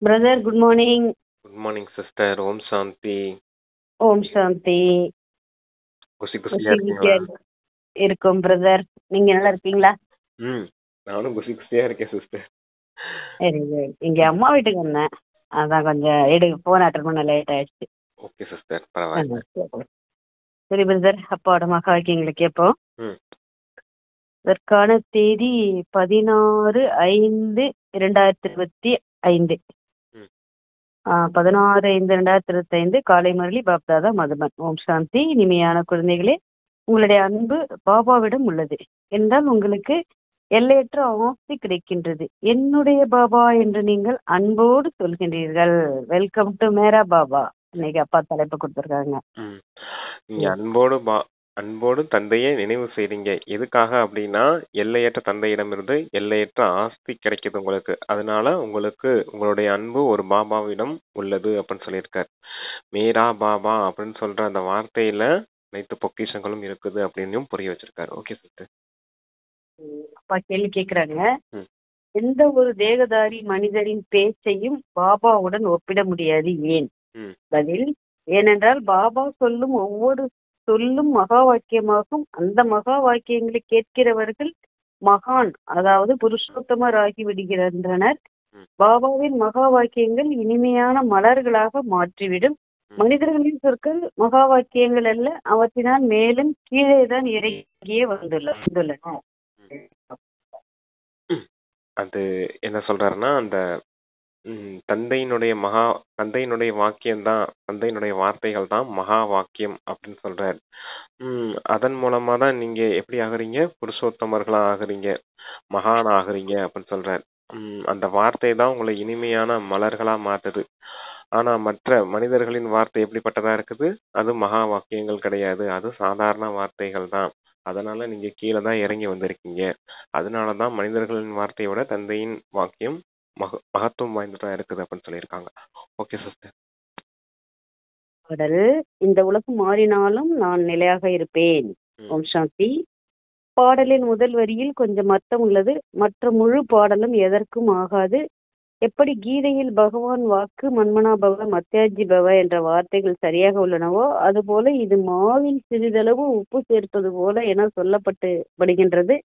Brother good morning. Good morning sister. Om சாந்தி. ஓம் சாந்தி. குசி குசியா இருக்கீங்களா? இருக்கும் பிரதர். நீங்க நல்லா இருக்கீங்களா? நானும் குசி குசியா இருக்கேன் சிஸ்டர். சரி சரி. இங்க அம்மா வீட்டுக்கு வந்தேன், அதான் கொஞ்சம் போன் அட்டன் பண்ண லேட் ஆயிடுச்சு. ஓகே சிஸ்டர், பரவாயில்ல. சரி பிரதர், அப்பாவோட மகா வாக்கியங்களுக்கு எப்போ? இதற்கான தேதி 16/5/2025. 16/5/2025 காலை முரளி பாப்தாதா மதுபன். ஓம் சாந்தி. இனிமையான குழந்தைகளே, உங்களுடைய அன்பு பாபாவிடம் உள்ளது என்றால் உங்களுக்கு எல்லையற்ற ஆஸ்தி கிடைக்கின்றது. என்னுடைய பாபா என்று நீங்கள் அன்போடு சொல்கின்றீர்கள். வெல்கம் டு மேரா பாபா. இன்னைக்கு அப்பா தலைப்பு கொடுத்துருக்காங்க. நீங்க அன்போடு தந்தையை நினைவு செய்றீங்க. எதுக்காக அப்படின்னா, எல்லையற்ற தந்தையிடமிருந்து எல்லையற்ற ஆஸ்தி கிடைக்குது உங்களுக்கு. அதனால உங்களுக்கு உங்களுடைய அன்பு ஒரு பாபாவிடம் உள்ளது அப்படின்னு சொல்லியிருக்காரு. மேரா பாபா அப்படின்னு சொல்ற அந்த வார்த்தையில அனைத்து பொக்கிஷங்களும் இருக்குது அப்படின்னு புரிய வச்சிருக்காரு. Okay sister. அப்பா கேள்வி கேக்குறாங்க, எந்த ஒரு தேகதாரி மனிதரின் பேச்சையும் பாபாவுடன் ஒப்பிட முடியாது, ஏன்? பதில், ஏனென்றால் பாபா சொல்லும் ஒவ்வொரு சொல்லும் மகா வாக்கியமாகும். அந்த மகா வாக்கியங்களை கேட்கிறவர்கள் மகான், அதாவது புருஷோத்தமர் ஆகி விடுகின்றனர். பாபாவின் மகா வாக்கியங்கள் இனிமையான மலர்களாக மாற்றிவிடும். மனிதர்களின் சொற்கள் மகா வாக்கியங்கள் அல்ல, அவற்றினால் மேலும் கீழேதான் இறங்கியே வந்துள்ளன. அது என்ன சொல்றாருன்னா, அந்த தந்தையினுடைய வாக்கியம்தான், தந்தையினுடைய வார்த்தைகள் தான் மகா வாக்கியம் அப்படின்னு சொல்றாரு. அதன் மூலமா தான் நீங்க எப்படி ஆகுறீங்க? புருஷோத்தமர்களா ஆகுறீங்க, மகான் ஆகுறீங்க அப்படின்னு சொல்றாரு. அந்த வார்த்தை தான் உங்களை இனிமையான மலர்களா மாத்துது. ஆனா மற்ற மனிதர்களின் வார்த்தை எப்படிப்பட்டதா இருக்குது? அது மகா வாக்கியங்கள் கிடையாது, அது சாதாரண வார்த்தைகள் தான். அதனால நீங்க கீழே தான் இறங்கி வந்திருக்கீங்க. அதனாலதான் மனிதர்களின் வார்த்தையை விட தந்தையின் வாக்கியம் மகத்துவம் வாய்ந்ததா இருக்குது அப்படின்னு சொல்லியிருக்காங்க. Okay sister. பாடல், இந்த உலகம் மாறினாலும் நான் நிலையாக இருப்பேன். ஓம் சாந்தி. பாடலின் முதல் வரியில் கொஞ்சம் அர்த்தம் உள்ளது, மற்ற முழு பாடலும் எதற்கும் ஆகாது. எப்படி கீதையில் பகவான் வாக்கு மன்மனா பவ மத்தியாஜி பவ என்ற வார்த்தைகள் சரியாக உள்ளனவோ, அதுபோல இது மாவில் சிறிதளவு உப்பு சேர்ப்பது போல என சொல்லப்படுகின்றது.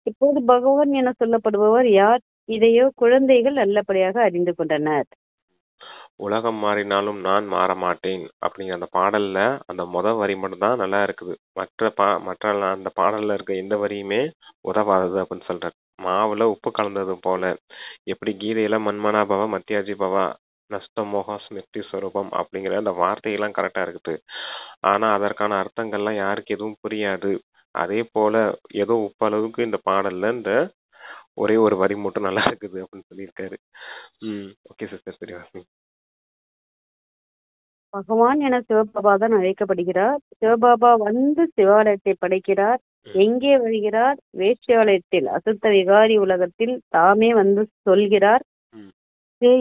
இப்போது பகவான் என சொல்லப்படுபவர் யார்? இதையோ குழந்தைகள் நல்லபடியாக அறிந்து கொண்டனர். உலகம் மாறினாலும் நான் மாற மாட்டேன் அப்படிங்கிற அந்த பாடல்ல அந்த வரி மட்டும் தான் நல்லா இருக்குது. மற்ற அந்த பாடல்ல இருக்க எந்த வரியுமே உதவாதது அப்படின்னு சொல்றாரு. மாவுல உப்பு கலந்தது போல, எப்படி கீதையில மன்மனா பவ மத்தியாஜி பவா நஷ்ட மோகா ஸ்மிருதி ஸ்வரூபம் அப்படிங்கிற அந்த வார்த்தையெல்லாம் கரெக்டா இருக்குது. ஆனா அதற்கான அர்த்தங்கள்லாம் யாருக்கு எதுவும் புரியாது. அதே போல ஏதோ உப்பு அளவுக்கு இந்த பாடல்ல இந்த ஒரே ஒரு வரி மட்டும் நல்லா இருக்குது அப்படின்னு சொல்லியிருக்காரு. ஓகே சிஸ்டர், சரி வாசி. பகவான் என சிவபாபா தான் அழைக்கப்படுகிறார். சிவபாபா வந்து சிவாலயத்தை படைக்கிறார். எங்கே வருகிறார்? வேஷ்யாலயத்தில், அசுத்த விகாரி உலகத்தில் தாமே வந்து சொல்கிறார்.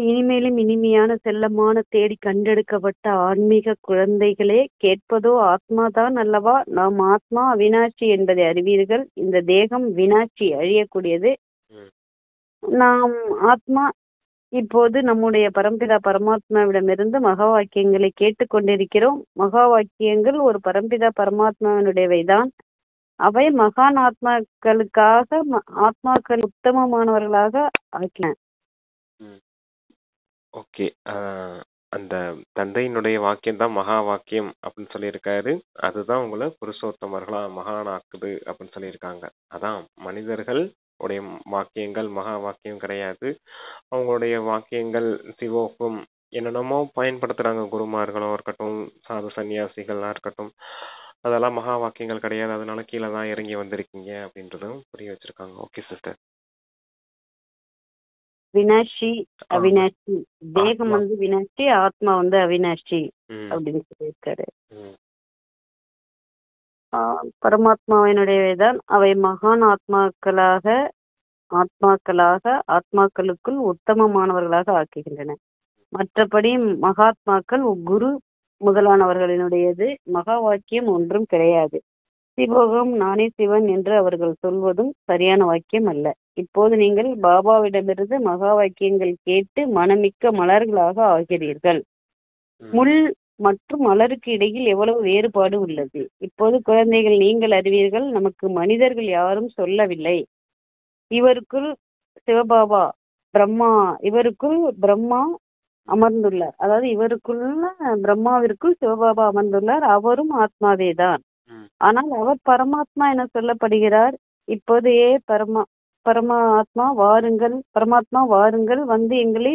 இனிமேலும் இனிமையான செல்லமான தேடி கண்டெடுக்கப்பட்ட ஆன்மீக குழந்தைகளே, கேட்பதோ ஆத்மாதான் அல்லவா? நாம் ஆத்மா அவினாட்சி என்பதை அறிவீர்கள். இந்த தேகம் வினாட்சி, அழியக்கூடியது. நாம் ஆத்மா. இப்போது நம்முடைய பரம்பிதா பரமாத்மாவிடமிருந்து மகா வாக்கியங்களை கேட்டுக்கொண்டிருக்கிறோம். மகா வாக்கியங்கள் ஒரு பரம்பிதா பரமாத்மாவினுடையவைதான். அவை மகான் ஆத்மாக்களுக்காக ஆத்மாக்கள் உத்தமமானவர்களாக ஆக்கின. ஓகே, அந்த தந்தையினுடைய வாக்கியம் தான் மகா வாக்கியம் அப்படின்னு சொல்லியிருக்காரு. அதுதான் உங்களை புருஷோத்தமர்களா மகானாக்குது அப்படின்னு சொல்லியிருக்காங்க. அதான் மனிதர்கள் உடைய வாக்கியங்கள் மகா வாக்கியம் கிடையாது. அவங்களுடைய வாக்கியங்கள் சிவோக்கும் என்னென்னமோ பயன்படுத்துறாங்க. குருமார்களும் இருக்கட்டும், சாது சன்னியாசிகளா இருக்கட்டும், அதெல்லாம் மகா வாக்கியங்கள் கிடையாது. அதனால கீழே தான் இறங்கி வந்திருக்கீங்க அப்படின்றதும் புரிய வச்சிருக்காங்க. Okay sister. வினாஷி அவினாஷி, தேகம் வந்து வினாஷி, ஆத்மா வந்து அவினாஷி அப்படின்னு சொல்லியிருக்காரு. பரமாத்மாவினுடையதான் அவை மகான் ஆத்மாக்களுக்குள் உத்தமமானவர்களாக ஆக்குகின்றன. மற்றபடி மகாத்மாக்கள் குரு முதலானவர்களினுடையது மகா வாக்கியம் ஒன்றும் கிடையாது. சிவோகம் நானே சிவன் என்று அவர்கள் சொல்வதும் சரியான வாக்கியம் அல்ல. இப்போது நீங்கள் பாபாவிடமிருந்து மகா வாக்கியங்கள் கேட்டு மனமிக்க மலர்களாக ஆகிறீர்கள். முள் மற்றும் மலருக்கு இடையில் எவ்வளவு வேறுபாடு உள்ளது. இப்போது குழந்தைகள், நீங்கள் அறிவீர்கள், நமக்கு மனிதர்கள் யாரும் சொல்லவில்லை. இவருக்குள் சிவபாபா இவருக்குள் பிரம்மா அமர்ந்துள்ளார். அதாவது இவருக்குள்ள பிரம்மாவிற்குள் சிவபாபா அமர்ந்துள்ளார். அவரும் ஆத்மாவே தான். ஆனால் அவர் பரமாத்மா என சொல்லப்படுகிறார். இப்போது பரமாத்மா வாருங்கள், வந்து எங்களை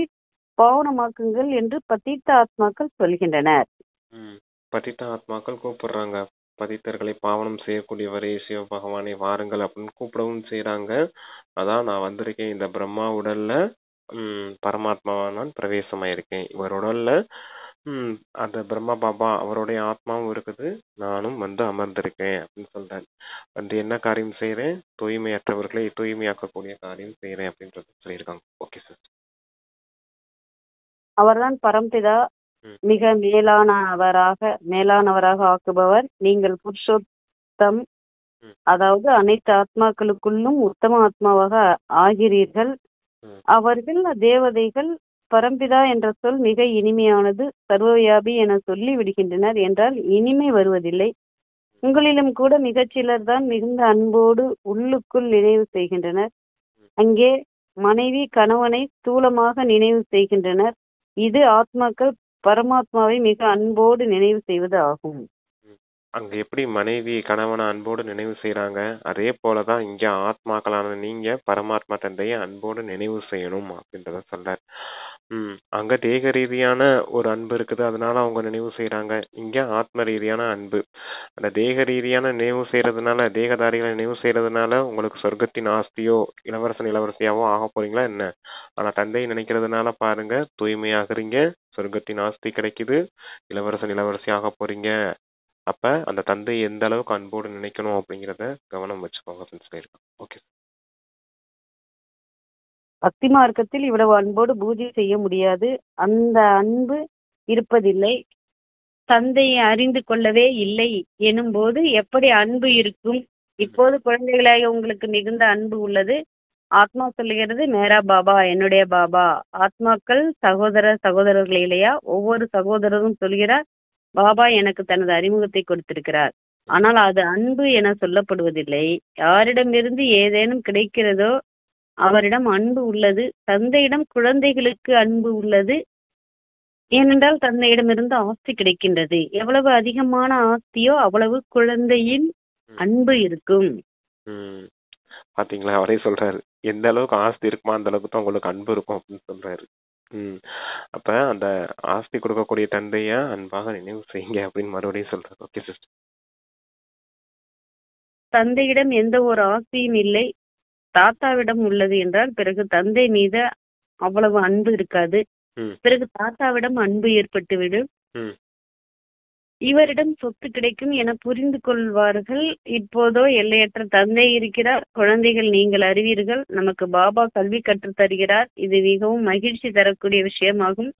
பாவனமாக்குங்கள் என்று பதித்த ஆத்மாக்கள் சொல்கின்றனர். பதித்த ஆத்மாக்கள் கூப்பிடுறாங்க. பதித்தர்களை பாவனம் செய்யக்கூடியவரே சிவ பகவானை வாருங்கள் அப்படின்னு கூப்பிடவும் செய்யறாங்க. அதான் நான் வந்திருக்கேன், இந்த பிரம்மா உடல்ல பரமாத்மாவா நான் பிரவேசமாயிருக்கேன். இவர் உடல்ல அந்த பிரம்மா பாபா அவருடைய ஆத்மாவும் இருக்குது, நானும் வந்து அமர்ந்திருக்கேன் அப்படின்னு சொல்றாரு. வந்து என்ன காரியம் செய்யறேன், தூய்மையற்றவர்களை தூய்மையாக்கக்கூடிய காரியம் செய்யறேன் அப்படின்றது சொல்லியிருக்காங்க. Okay sir. அவர்தான் பரம்பிதா, மிக மேலானவராக ஆக்குபவர். நீங்கள் புருஷோத்தம், அதாவது அனைத்து ஆத்மாக்களுக்குள்ளும் உத்தம ஆத்மாவாக ஆகிறீர்கள். அவர்கள் தேவதைகள் பரம்பிதா என்ற சொல் மிக இனிமையானது, சர்வவியாபி என சொல்லி விடுகின்றனர் என்றால் இனிமை வருவதில்லை. உங்களிலும் கூட மிகச்சிலர் தான் மிகுந்த அன்போடு உள்ளுக்குள் நினைவு செய்கின்றனர். அங்கே மனைவி கணவனை ஸ்தூலமாக நினைவு செய்கின்றனர். இது ஆத்மாக்கள் பரமாத்மாவை மிக அன்போடு நினைவு செய்வது ஆகும். அங்க எப்படி மனைவி கணவனை அன்போடு நினைவு செய்யறாங்க, அதே போலதான் இங்க ஆத்மாக்களான நீங்க பரமாத்மா தந்தையை அன்போடு நினைவு செய்யணும் அப்படின்றத சொல்றார். அங்க தேக ரீதியான ஒரு அன்பு இருக்குது, அதனால அவங்க நினைவு செய்யறாங்க. இங்க ஆத்ம ரீதியான அன்பு. அந்த தேக ரீதியான நினைவு செய்யறதுனால, தேகதாரிகளை நினைவு செய்யறதுனால உங்களுக்கு சொர்க்கத்தின் ஆஸ்தியோ இளவரசன் இளவரசியாவோ ஆக போறீங்களா என்ன? ஆனா தந்தையை நினைக்கிறதுனால பாருங்க, தூய்மையாகிறீங்க, சொர்க்கத்தின் ஆஸ்தி கிடைக்குது, இளவரசன் இளவரசி ஆக போறீங்க. அப்ப அந்த தந்தை எந்த அளவுக்கு அன்போடு நினைக்கணும் அப்படிங்கறத கவனம் வச்சுக்கோங்க அப்படின்னு சொல்லியிருக்கோம். ஓகே. பக்தி மார்க்கத்தில் இவ்வளவு அன்போடு பூஜை செய்ய முடியாது. அந்த அன்பு இருப்பதில்லை. தந்தையை அறிந்து கொள்ளவே இல்லை எனும் போது எப்படி அன்பு இருக்கும்? இப்போது குழந்தைகளாக உங்களுக்கு மிகுந்த அன்பு உள்ளது. ஆத்மா சொல்லுகிறது, மேரா பாபா, என்னுடைய பாபா. ஆத்மாக்கள் சகோதரர்கள் இல்லையா? ஒவ்வொரு சகோதரரும் சொல்கிறார், பாபா எனக்கு தனது அறிமுகத்தை கொடுத்திருக்கிறார். ஆனால் அது அன்பு என சொல்லப்படுவதில்லை. யாரிடமிருந்து ஏதேனும் கிடைக்கிறதோ அவரிடம் அன்பு உள்ளது. தந்தையிடம் குழந்தைகளுக்கு அன்பு உள்ளது. ஏனென்றால் தந்தையிடமிருந்து ஆஸ்தி கிடைக்கின்றது. எவ்வளவு அதிகமான ஆஸ்தியோ அவ்வளவு குழந்தையின் அன்பு இருக்கும். பாத்தீங்களா, அவரே சொல்றாரு, எந்த அளவுக்கு ஆஸ்தி இருக்குமோ அந்த அளவுக்கு தான் உங்களுக்கு அன்பு இருக்கும் அப்படின்னு சொல்றாரு. அப்ப அந்த ஆஸ்தி கொடுக்கக்கூடிய தந்தைய அன்பாக நினைவு செய்யுங்க அப்படின்னு மறுபடியும் சொல்றாரு. Okay sister. தந்தையிடம் எந்த ஒரு ஆஸ்தியும் இல்லை, தாத்தாவிடம் உள்ளது என்றால் பிறகு தந்தை மீது அவ்வளவு அன்பு இருக்காது. பிறகு தாத்தாவிடம் அன்பு ஏற்பட்டுவிடும். இவரிடம் சொத்து கிடைக்கும் என புரிந்து கொள்வார்கள். இப்போதோ எல்லையற்ற தந்தை இருக்கிறார். குழந்தைகள், நீங்கள் அறிவீர்கள், நமக்கு பாபா கல்வி கற்றுத் தருகிறார். இது மிகவும் மகிழ்ச்சி தரக்கூடிய விஷயமாகும்.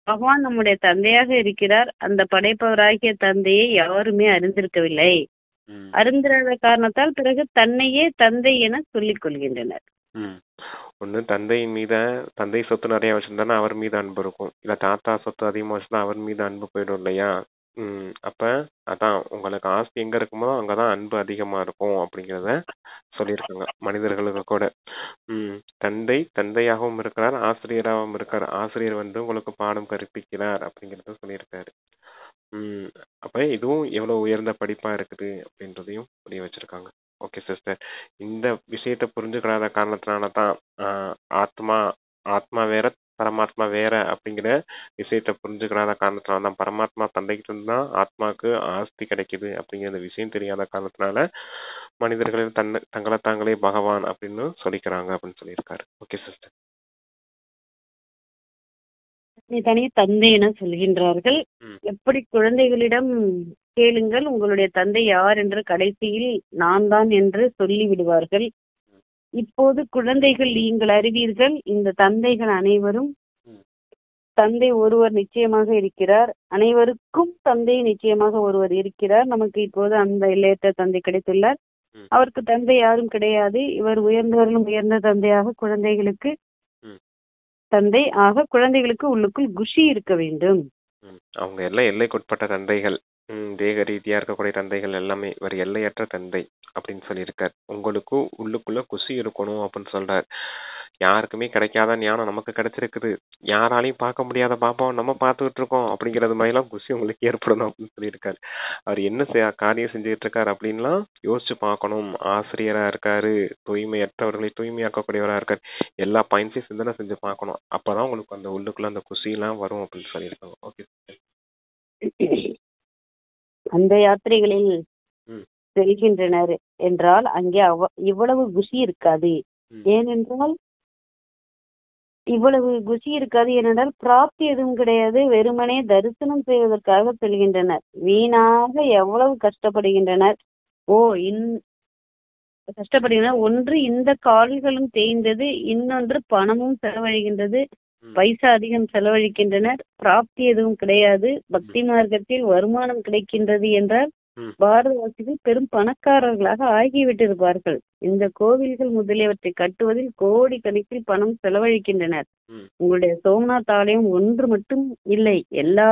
பகவான் நம்முடைய தந்தையாக இருக்கிறார். அந்த படைப்பவராகிய தந்தையை யாருமே அறிந்திருக்கவில்லை. அறிந்திராத காரணத்தால் பிறகு தன்னையே தந்தை என சொல்லிக் கொள்கின்றனர். ஒண்ணு தந்தையின் மீத, தந்தை சொத்து நிறைய வச்சிருந்தா அவர் மீது அன்பு இருக்கும். இல்ல தாத்தா சொத்து அதிகமா வச்சிருந்தா அவர் மீது அன்பு போயிடும் இல்லையா? அப்ப அதான், உங்களுக்கு ஆஸ்தி எங்க இருக்குமோ அங்கதான் அன்பு அதிகமா இருக்கும் அப்படிங்கிறத சொல்லியிருக்காங்க மனிதர்களுக்கு கூட. தந்தை தந்தையாகவும் இருக்கிறார், ஆசிரியராகவும் இருக்கார். ஆசிரியர் வந்து உங்களுக்கு பாடம் கற்பிக்கிறார் அப்படிங்கறத சொல்லியிருக்காரு. அப்ப இதுவும் எவ்வளவு உயர்ந்த படிப்பா இருக்குது அப்படின்றதையும் புரிய வச்சிருக்காங்க. ஓகே சிஸ்டர், இந்த விஷயத்த புரிஞ்சுக்கிறாத காரணத்தினாலதான் ஆத்மா வேற பரமாத்மா வேற அப்படிங்கிற விஷயத்த புரிஞ்சுக்கிறாத காரணத்தினாலதான், பரமாத்மா தந்தைக்கிட்ட இருந்து தான் ஆத்மாவுக்கு ஆஸ்தி கிடைக்குது அப்படிங்கிற விஷயம் தெரியாத காரணத்தினால மனிதர்கள் தங்களை தாங்களே பகவான் அப்படின்னு சொல்லிக்கிறாங்க அப்படின்னு சொல்லியிருக்காரு. Okay sister. தனி தந்தை என சொல்கின்றார்கள். எப்படி குழந்தைகளிடம் கேளுங்கள், உங்களுடைய தந்தை யார் என்று கடைசியில் நான் தான் என்று சொல்லி விடுவார்கள். இப்போது குழந்தைகள், நீங்கள் அறிவீர்கள், இந்த தந்தைகள் அனைவரும், தந்தை ஒருவர் நிச்சயமாக இருக்கிறார். அனைவருக்கும் தந்தை நிச்சயமாக ஒருவர் இருக்கிறார். நமக்கு இப்போது அந்த எல்லையற்ற தந்தை கிடைத்துள்ளார். ம், அவருக்கு தந்தை யாரும் கிடையாது. இவர் உயர்ந்தவர்களும் உயர்ந்த தந்தையாக குழந்தைகளுக்கு ம், தந்தை ஆக குழந்தைகளுக்கு உள்ளுக்குள் குஷி இருக்க வேண்டும். ம். அவங்க எல்லாம் எல்லைக்குட்பட்ட தந்தைகள். தேக ரீதியா இருக்கக்கூடிய தந்தைகள் எல்லாமே இவர் எல்லையற்ற தந்தை அப்படின்னு சொல்லியிருக்கார். உங்களுக்கும் உள்ளுக்குள்ள குஷி இருக்கணும் அப்படின்னு சொல்றார். யாருக்குமே கிடைக்காத ஞானம் நமக்கு கிடைச்சிருக்குது. யாராலையும் பார்க்க முடியாத பாப்பாவை நம்ம பார்த்துக்கிட்டு இருக்கோம் அப்படிங்கிறது மாதிரிலாம் குஷி உங்களுக்கு ஏற்படணும் அப்படின்னு சொல்லியிருக்காரு. அவர் என்ன காரியம் செஞ்சுட்டு இருக்காரு அப்படின்லாம் யோசிச்சு பார்க்கணும். ஆசிரியரா இருக்காரு, தூய்மையற்றவர்களை தூய்மையாக்கக்கூடியவரா இருக்காரு. எல்லா பாயிண்ட்ஸையும் சிந்தனை செஞ்சு பார்க்கணும். அப்பதான் உங்களுக்கு அந்த உள்ளுக்குள்ள அந்த குஷியெல்லாம் வரும் அப்படின்னு சொல்லியிருக்காங்க. ஓகே. அந்த யாத்திரைகளில் ம், செல்கின்றனர் என்றால் அங்கே இவ்வளவு குஷி இருக்காது. ம், ஏனென்றால் இவ்வளவு குஷி இருக்காது. ஏனென்றால் பிராப்தி எதுவும் கிடையாது. வெறுமனே தரிசனம் செய்வதற்காக செல்கின்றனர். வீணாக எவ்வளவு கஷ்டப்படுகின்றனர். ஓ கஷ்டப்படுகின்றனர். ஒன்று இந்த கால்களும் தேய்ந்தது, இன்னொன்று பணமும் செலவழிகின்றது. ம், பைசா அதிகம் செலவழிக்கின்றனர். பிராப்தி எதுவும் கிடையாது. பக்தி மார்க்கத்தில் வருமானம் கிடைக்கின்றது என்றால் ம், பாரதவாசிகள் பெரும் பணக்காரர்களாக ஆகிவிட்டிருப்பார்கள். இந்த கோவில்கள் முதலியவற்றை கட்டுவதில் கோடி கணக்கில் பணம் செலவழிக்கின்றனர். ம், உங்களுடைய சோமநாத் ஆலயம் ஒன்று மட்டும் இல்லை, எல்லா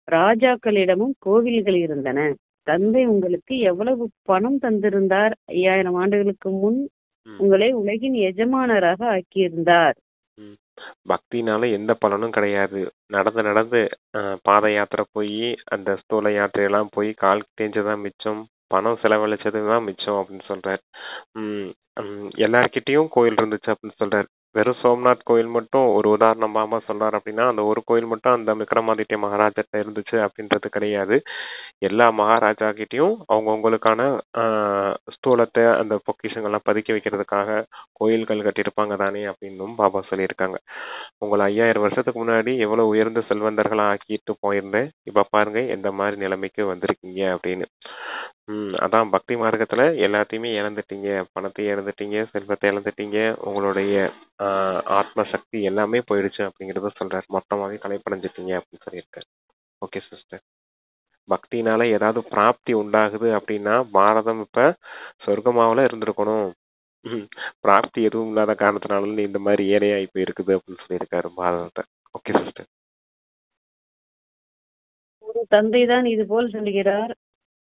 ராஜாக்களிடமும் கோவில்கள் இருந்தன. தந்தை உங்களுக்கு எவ்வளவு பணம் தந்திருந்தார்? 5000 ஆண்டுகளுக்கு முன் ம், உங்களை உலகின் எஜமானராக ஆக்கியிருந்தார். ம். பக்தினால எந்த பலனும் கிடையாது. நடந்து நடந்து பாத யாத்திரை போய் அந்த ஸ்தூல யாத்திரையெல்லாம் போய் கால் தேஞ்சதான் மிச்சம், பணம் செலவழிச்சது தான் மிச்சம் அப்படின்னு சொல்றாரு. எல்லார்கிட்டயும் கோயில் இருந்துச்சு அப்படின்னு சொல்றாரு. வெறும் சோம்நாத் கோயில் மட்டும் ஒரு உதாரணம் பாபா சொல்றாரு அப்படின்னா அந்த ஒரு கோயில் மட்டும் அந்த விக்ரமாதித்ய மகாராஜாட்ட இருந்துச்சு அப்படின்றது கிடையாது. எல்லா மகாராஜா கிட்டயும் அவங்கவுங்களுக்கான ஸ்தூலத்தை அந்த பொக்கிஷங்கள்லாம் பதுக்கி வைக்கிறதுக்காக கோயில்கள் கட்டியிருப்பாங்க தானே அப்படின்னும் பாபா சொல்லியிருக்காங்க. உங்களை 5000 வருஷத்துக்கு முன்னாடி எவ்வளவு உயர்ந்த செல்வந்தர்களா ஆக்கிட்டு போயிருந்தேன், இப்ப பாருங்க எந்த மாதிரி நிலைமைக்கு வந்திருக்கீங்க அப்படின்னு. அதான் பக்தி மார்க்கத்துல எல்லாத்தையுமே இழந்துட்டீங்க. பணத்தை இழந்துட்டீங்க, செல்வத்தை இழந்துட்டீங்க, உங்களுடைய ஆத்ம சக்தி எல்லாமே போயிடுச்சு அப்படிங்கறத சொல்றாரு. மொத்தமாவே கலைப்படைஞ்சிட்டீங்க அப்படின்னு சொல்லியிருக்காரு. Okay sister. பக்தினால ஏதாவது பிராப்தி உண்டாகுது அப்படின்னா பாரதம் இப்ப சொர்க்கமாவில இருந்திருக்கணும். பிராப்தி எதுவும் இல்லாத காரணத்தினால இந்த மாதிரி ஏழையாகி போயிருக்குது அப்படின்னு சொல்லியிருக்காரு பாரதத்தை. Okay sister. ஒரு தந்தை தான் இது போல் சொல்கிறார்.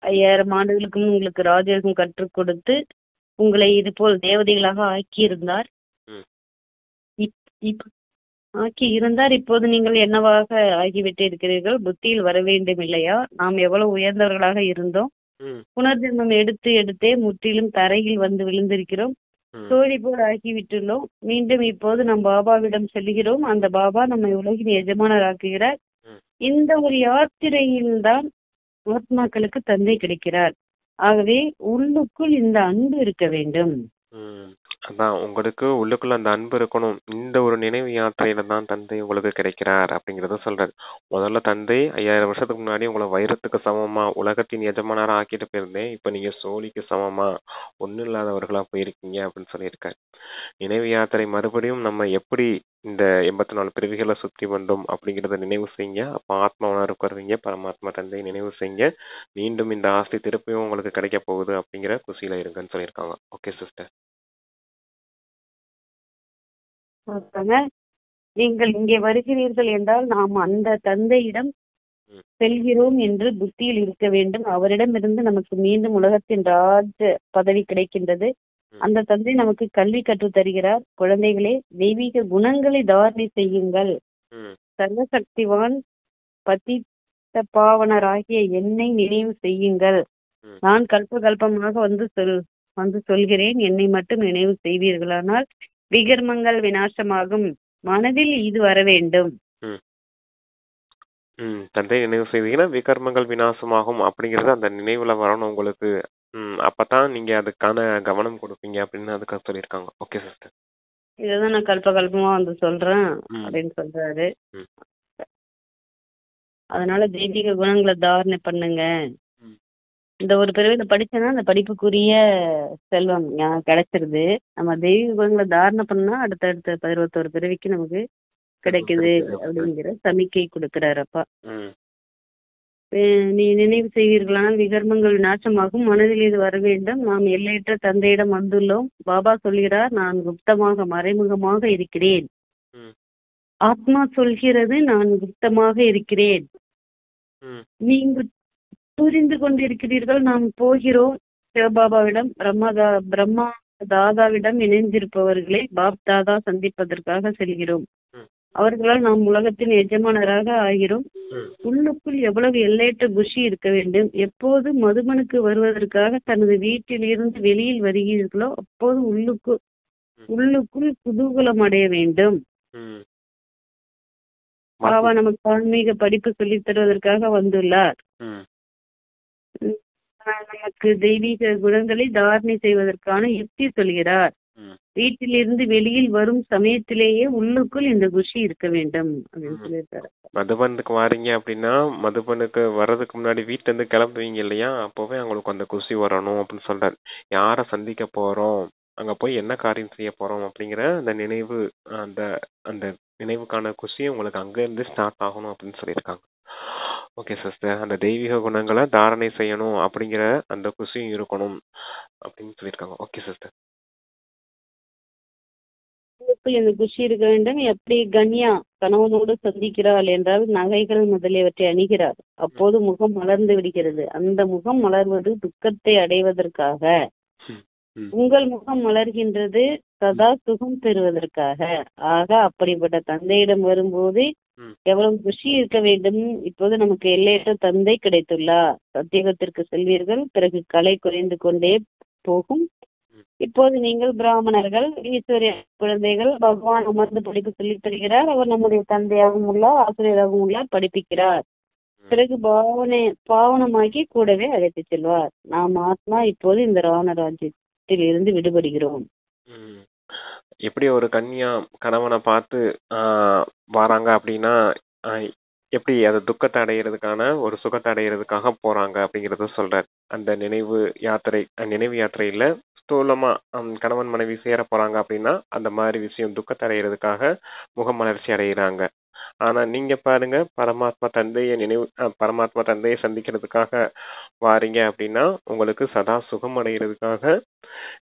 5000 ஆண்டுகளுக்கு முன் உங்களுக்கு ராஜயோகம் கற்றுக் கொடுத்து உங்களை இது போல் தேவதைகளாக ஆக்கியிருந்தார். ம், ஆக்கி இருந்தார். இப்போது நீங்கள் என்னவாக ஆகிவிட்டு இருக்கிறீர்கள்? புத்தியில் வர வேண்டும் இல்லையா? நாம் எவ்வளவு உயர்ந்தவர்களாக இருந்தோம். ம், புனர்ஜென்மம் எடுத்து எடுத்தே முற்றிலும் தரையில் வந்து விழுந்திருக்கிறோம். ம், தோழி போல் ஆக்கிவிட்டுள்ளோம். மீண்டும் இப்போது நம் பாபாவிடம் செல்கிறோம். அந்த பாபா நம்மை உலகின் எஜமானர் ஆக்குகிறார். ம், இந்த ஒரு யாத்திரையில்தான் ஆத்மாக்களுக்கு தந்தை கிடைக்கிறார். ஆகவே உள்ளுக்குள் இந்த அன்பு இருக்க வேண்டும். ம். அதான் உங்களுக்கு உள்ளுக்குள்ள அந்த அன்பு இருக்கணும். இந்த ஒரு நினைவு யாத்திரையில தான் தந்தை உங்களுக்கு கிடைக்கிறார் அப்படிங்கறத சொல்றாரு. முதல்ல தந்தை 5000 வருஷத்துக்கு முன்னாடி உங்களை வைரத்துக்கு சமமா உலகத்தின் எஜமானரா ஆக்கிட்டு போயிருந்தேன். இப்ப நீங்க சோழிக்கு சமமா ஒண்ணும் இல்லாதவர்களா போயிருக்கீங்க அப்படின்னு சொல்லியிருக்காரு. நினைவு யாத்திரை மறுபடியும் நம்ம எப்படி இந்த 84 பிறவிகளை சுற்றி வந்தோம் அப்படிங்கறத நினைவு செய்யுங்க. அப்ப ஆத்மா உணர்வுக்கு வருவீங்க. பரமாத்மா தந்தை நினைவு செய்யுங்க. மீண்டும் இந்த ஆஸ்தி திருப்பியும் உங்களுக்கு கிடைக்க போகுது அப்படிங்கிற குஷியில இருங்கன்னு சொல்லியிருக்காங்க. Okay sister. அதனால நீங்கள் இங்கே வருகிறீர்கள் என்றால் நாம் அந்த தந்தையிடம் ம், செல்கிறோம் என்று புத்தியில் இருக்க வேண்டும். அவரிடமிருந்து நமக்கு மீண்டும் உலகத்தின் ராஜ பதவி கிடைக்கின்றது. ம், அந்த தந்தை நமக்கு கல்வி கற்றுத் தருகிறார். குழந்தைகளே, தெய்வீக குணங்களை தாரணை செய்யுங்கள். ம், சர்வசக்திவான் பதித்த பாவனராகிய என்னை நினைவு செய்யுங்கள். ம், நான் கல்பமாக வந்து சொல்கிறேன். என்னை மட்டும் நினைவு செய்வீர்களானால் விகர்மங்கள் விநாசமாகும். மனதில் இது வர வேண்டும். ம், ம். தந்தை நினைவு செய்தீங்கன்னா விகர்மங்கள் விநாசமாகும் அப்படிங்கறது அந்த நினைவுல வரணும் உங்களுக்கு. அப்பதான் நீங்க அதுக்கான கவனம் கொடுப்பீங்க அப்படின்னு அதுக்காக சொல்லியிருக்காங்க. Okay sister. இதுதான் நான் கல்பமா வந்து சொல்றேன் ம், அப்படின்னு சொல்றாரு. ம், அதனால தெய்வீக குணங்களை தாரணை பண்ணுங்க. ம். இந்த ஒரு பிறவில படிச்சேன்னா அந்த படிப்புக்குரிய செல்வம் கிடைச்சிருது. நம்ம தெய்வீக குணங்களை தாரணை பண்ணா அடுத்தடுத்த 11 பிறவிக்கு நமக்கு கிடைக்குது கிடைக்குது. அப்படிங்கிற சமிக்கை கொடுக்கிறாரு அப்பா. ம். நீ நினைவு செய்வீர்களானால் விகர்மங்கள் நாசமாகும். மனதில் இது வர வேண்டும். நாம் எல்லையற்ற தந்தையிடம் வந்துள்ளோம். பாபா சொல்கிறார், நான் குப்தமாக மறைமுகமாக இருக்கிறேன். ஆத்மா சொல்கிறது, நான் குப்தமாக இருக்கிறேன். நீங்கள் புரிந்து கொண்டிருக்கிறீர்கள். நாம் போகிறோம் சிவபாபாவிடம். பிரம்மா தாதாவிடம் இணைந்திருப்பவர்களை பாப் தாதா சந்திப்பதற்காக செல்கிறோம். அவர்களால் நாம் உலகத்தின் எஜமானராக ஆகிறோம். உள்ளுக்குள் எவ்வளவு எல்லையற்ற குஷி இருக்க வேண்டும். எப்போது மதுபனுக்கு வருவதற்காக தனது வீட்டில் இருந்து வெளியில் வருகிறீர்களோ அப்போது உள்ளுக்குள் குதூகலம் அடைய வேண்டும். பாபா நமக்கு ஆன்மீக படிப்பு சொல்லித் தருவதற்காக வந்துள்ளார். நமக்கு தெய்வீக குணங்களை தாரணை செய்வதற்கான யுக்தி சொல்கிறார். வீட்டிலிருந்து வெளியில் வரும் சமயத்திலேயே உள்ளுக்குள் இந்த குஷி இருக்க வேண்டும் அப்படின்னு சொல்லியிருக்காரு. மதுபனுக்கு வாரீங்க அப்படின்னா மதுபனுக்கு வர்றதுக்கு முன்னாடி வீட்டுல இருந்து கிளம்புவீங்க இல்லையா, அப்பவே அவங்களுக்கு அந்த குஷி வரணும் அப்படின்னு சொல்றாரு. யார சந்திக்க போறோம், அங்க போய் என்ன காரியம் செய்ய போறோம் அப்படிங்கிற அந்த நினைவு, அந்த அந்த நினைவுக்கான குஷி உங்களுக்கு அங்க இருந்து ஸ்டார்ட் ஆகணும் அப்படின்னு சொல்லியிருக்காங்க. ஓகே சிஸ்டர், அந்த தெய்வீக குணங்களை தாரணை செய்யணும் அப்படிங்கிற அந்த குஷியும் இருக்கணும் அப்படின்னு சொல்லியிருக்காங்க. Okay sister. இந்த குஷி இருக்க வேண்டும். எப்படி கன்யா கணவனோடு சந்திக்கிறாள் என்றால் நகைகள் முதலியவற்றை அணிகிறார். அப்போது முகம் மலர்ந்து விடுகிறது. அந்த முகம் மலர்வது துக்கத்தை அடைவதற்காக. உங்கள் முகம் மலர்கின்றது சதா சுகம் பெறுவதற்காக. ஆக அப்படிப்பட்ட தந்தையிடம் வரும்போது எவ்வளவு குஷி இருக்க வேண்டும். இப்போது நமக்கு எல்லையற்ற தந்தை கிடைத்துள்ளார். சத்தியகத்திற்கு செல்வீர்கள், பிறகு கலை குறைந்து கொண்டே போகும். இப்போது நீங்கள் பிராமணர்கள், ஈஸ்வரிய குழந்தைகள். பகவான் அமர்ந்து படிப்பு சொல்லித் தருகிறார். அவர் நம்முடைய தந்தையாகவும் உள்ளார், ஆசிரியராகவும் உள்ளார், படிப்பிக்கிறார். பிறகு பாவனமாக்கி கூடவே அழைத்து செல்வார். நாம் ஆத்மா இப்போது இந்த ராவண ராஜ்யத்தில் இருந்து விடுபடுகிறோம். எப்படி ஒரு கன்யா கணவனை பார்த்து வராங்க அப்படின்னா எப்படி அது துக்கத்தை அடையிறதுக்கான ஒரு சுகத்தை அடையிறதுக்காக போறாங்க அப்படிங்கறத சொல்றாரு. அந்த நினைவு யாத்திரையில ஸ்தூலமா கணவன் மனைவி சேர போறாங்க அப்படின்னா அந்த மாதிரி விஷயம் துக்கத்தை அடையிறதுக்காக முகமலர்ச்சி அடைகிறாங்க. ஆனா நீங்க பாருங்க, பரமாத்மா தந்தையை சந்திக்கிறதுக்காக வாரீங்க அப்படின்னா உங்களுக்கு சதா சுகம் அடைகிறதுக்காக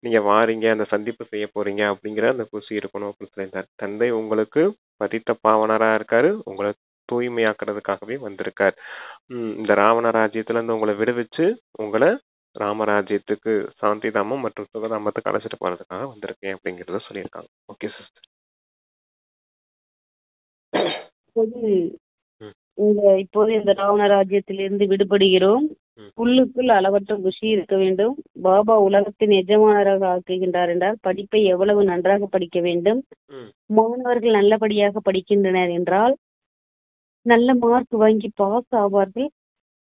நீங்க வாரீங்க, அந்த சந்திப்பு செய்ய போறீங்க அப்படிங்கிற அந்த குஷி இருக்கணும் அப்படின்னு சொல்லியிருந்தார். தந்தை உங்களுக்கு பதித்த பாவனரா இருக்காரு, உங்களை தூய்மையாக்குறதுக்காகவே வந்திருக்கார். இந்த ராவண ராஜ்யத்துல இருந்து உங்களை விடுவிச்சு உங்களை ராமராஜ்யத்துக்கு, சாந்தி தாமம் மற்றும் சுகதாமத்துக்கு அழைச்சிட்டு போறதுக்காக வந்திருக்கேன் அப்படிங்கறத சொல்லியிருக்காங்க. Okay sister. இப்போது இந்த ராவண ராஜ்யத்திலிருந்து விடுபடுகிறோம். உள்ளுக்குள் அளவற்ற குஷி இருக்க வேண்டும். பாபா உலகத்தின் எஜமானராக ஆக்குகின்றார் என்றால் படிப்பை எவ்வளவு நன்றாக படிக்க வேண்டும். மாணவர்கள் நல்லபடியாக படிக்கின்றனர் என்றால் நல்ல மார்க் வாங்கி பாஸ் ஆவார்கள்.